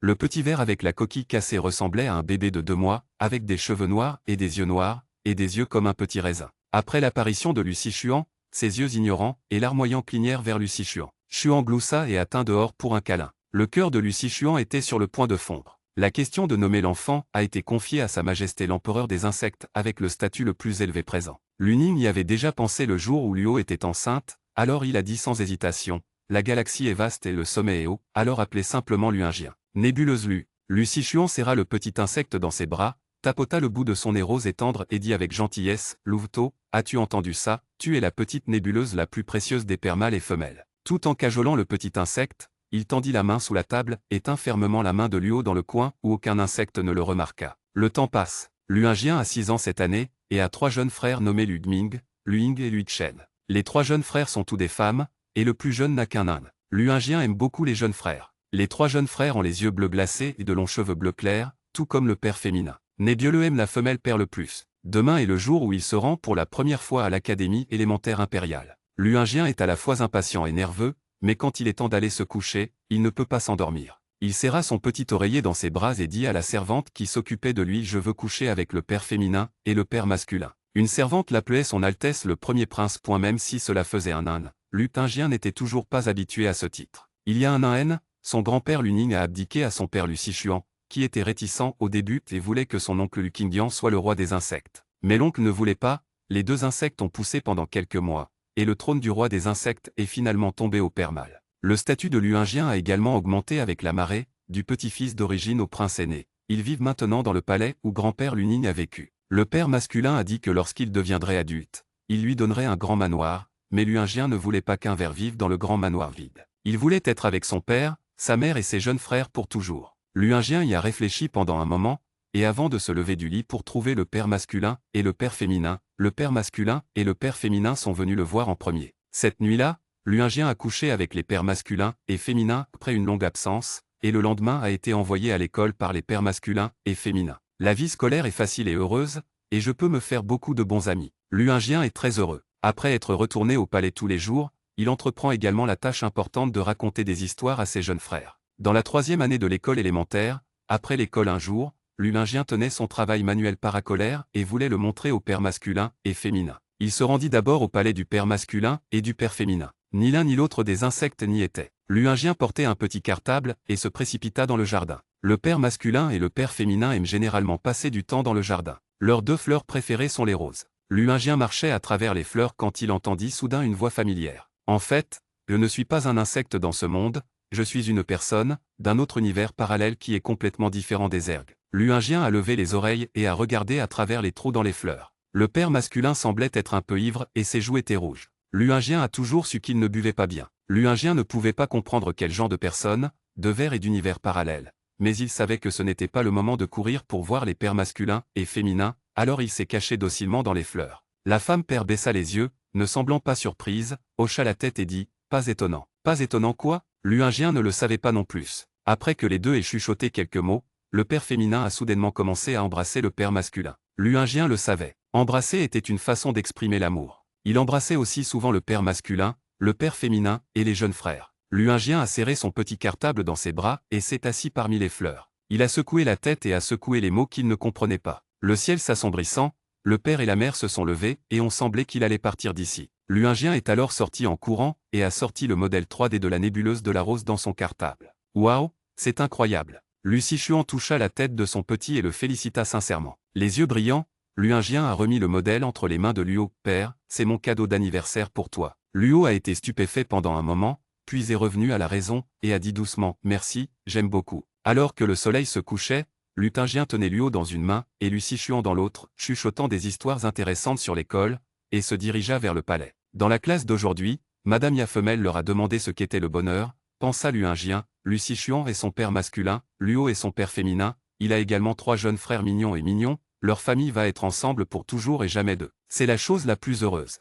Le petit ver avec la coquille cassée ressemblait à un bébé de 2 mois, avec des cheveux noirs et des yeux comme un petit raisin. Après l'apparition de Lucy Chuan, ses yeux ignorants et larmoyants clignèrent vers Lucy Chuan. Chuan gloussa et attint dehors pour un câlin. Le cœur de Lucy Chuan était sur le point de fondre. La question de nommer l'enfant a été confiée à Sa Majesté l'Empereur des Insectes avec le statut le plus élevé présent. Luning y avait déjà pensé le jour où Luo était enceinte, alors il a dit sans hésitation « La galaxie est vaste et le sommet est haut, alors appelez simplement Luingien. » Nébuleuse Lucy Chuan serra le petit insecte dans ses bras, tapota le bout de son nez rose et tendre et dit avec gentillesse « Louveteau, as-tu entendu ça? Tu es la petite nébuleuse la plus précieuse des pères mâles et femelles. » Tout en cajolant le petit insecte, il tendit la main sous la table et tint fermement la main de Luo dans le coin où aucun insecte ne le remarqua. Le temps passe. Luingien a 6 ans cette année, et a 3 jeunes frères nommés Ludming, Luing et Luichen. Les 3 jeunes frères sont tous des femmes, et le plus jeune n'a qu'un âne. Luingien aime beaucoup les jeunes frères. Les 3 jeunes frères ont les yeux bleus glacés et de longs cheveux bleu clair, tout comme le père féminin. Nébieux aime la femelle perd le plus. Demain est le jour où il se rend pour la première fois à l'Académie élémentaire impériale. Luingien est à la fois impatient et nerveux, mais quand il est temps d'aller se coucher, il ne peut pas s'endormir. Il serra son petit oreiller dans ses bras et dit à la servante qui s'occupait de lui « Je veux coucher avec le père féminin et le père masculin ». Une servante l'appelait Son Altesse le Premier Prince. Même si cela faisait un âne, Luingien n'était toujours pas habitué à ce titre. Il y a un âne, son grand-père Luning a abdiqué à son père Lucichuan, qui était réticent au début et voulait que son oncle Lukingian soit le roi des insectes. Mais l'oncle ne voulait pas, les 2 insectes ont poussé pendant quelques mois, et le trône du roi des insectes est finalement tombé au père mâle. Le statut de Luingien a également augmenté avec la marée, du petit-fils d'origine au prince aîné. Ils vivent maintenant dans le palais où grand-père Luning a vécu. Le père masculin a dit que lorsqu'il deviendrait adulte, il lui donnerait un grand manoir, mais Luingien ne voulait pas qu'un ver vive dans le grand manoir vide. Il voulait être avec son père, sa mère et ses jeunes frères pour toujours. Luingien y a réfléchi pendant un moment, et avant de se lever du lit pour trouver le père masculin et le père féminin, le père masculin et le père féminin sont venus le voir en premier. Cette nuit-là, Luingien a couché avec les pères masculins et féminins après une longue absence, et le lendemain a été envoyé à l'école par les pères masculins et féminins. La vie scolaire est facile et heureuse, et je peux me faire beaucoup de bons amis. Luingien est très heureux. Après être retourné au palais tous les jours, il entreprend également la tâche importante de raconter des histoires à ses jeunes frères. Dans la 3e année de l'école élémentaire, après l'école un jour, Luingien tenait son travail manuel paracolaire et voulait le montrer aux pères masculins et féminins. Il se rendit d'abord au palais du père masculin et du père féminin. Ni l'un ni l'autre des insectes n'y étaient. Luingien portait un petit cartable et se précipita dans le jardin. Le père masculin et le père féminin aiment généralement passer du temps dans le jardin. Leurs 2 fleurs préférées sont les roses. Luingien marchait à travers les fleurs quand il entendit soudain une voix familière. En fait, je ne suis pas un insecte dans ce monde, je suis une personne, d'un autre univers parallèle qui est complètement différent des ergs. Luingien a levé les oreilles et a regardé à travers les trous dans les fleurs. Le père masculin semblait être un peu ivre et ses joues étaient rouges. Luingien a toujours su qu'il ne buvait pas bien. Luingien ne pouvait pas comprendre quel genre de personne, de vers et d'univers parallèles. Mais il savait que ce n'était pas le moment de courir pour voir les pères masculins et féminins, alors il s'est caché docilement dans les fleurs. La femme père baissa les yeux, ne semblant pas surprise, hocha la tête et dit « Pas étonnant. » Pas étonnant quoi? Luingien ne le savait pas non plus. Après que les 2 aient chuchoté quelques mots, le père féminin a soudainement commencé à embrasser le père masculin. Luingien le savait. Embrasser était une façon d'exprimer l'amour. Il embrassait aussi souvent le père masculin, le père féminin et les jeunes frères. Luingien a serré son petit cartable dans ses bras et s'est assis parmi les fleurs. Il a secoué la tête et a secoué les mots qu'il ne comprenait pas. Le ciel s'assombrissant, le père et la mère se sont levés et ont semblé qu'il allait partir d'ici. Luingien est alors sorti en courant et a sorti le modèle 3D de la nébuleuse de la rose dans son cartable. Waouh, c'est incroyable. Lucichuan toucha la tête de son petit et le félicita sincèrement. Les yeux brillants, Luingien a remis le modèle entre les mains de Luo. « Père, c'est mon cadeau d'anniversaire pour toi. » Luo a été stupéfait pendant un moment, puis est revenu à la raison, et a dit doucement « Merci, j'aime beaucoup. » Alors que le soleil se couchait, Luingien tenait Luo dans une main, et Lucichuan dans l'autre, chuchotant des histoires intéressantes sur l'école, et se dirigea vers le palais. Dans la classe d'aujourd'hui, Madame Yafemel leur a demandé ce qu'était le bonheur, pensa Luingien, Lucichuan et son père masculin, Luo et son père féminin, il a également 3 jeunes frères mignons et mignons, leur famille va être ensemble pour toujours et jamais d'eux. C'est la chose la plus heureuse.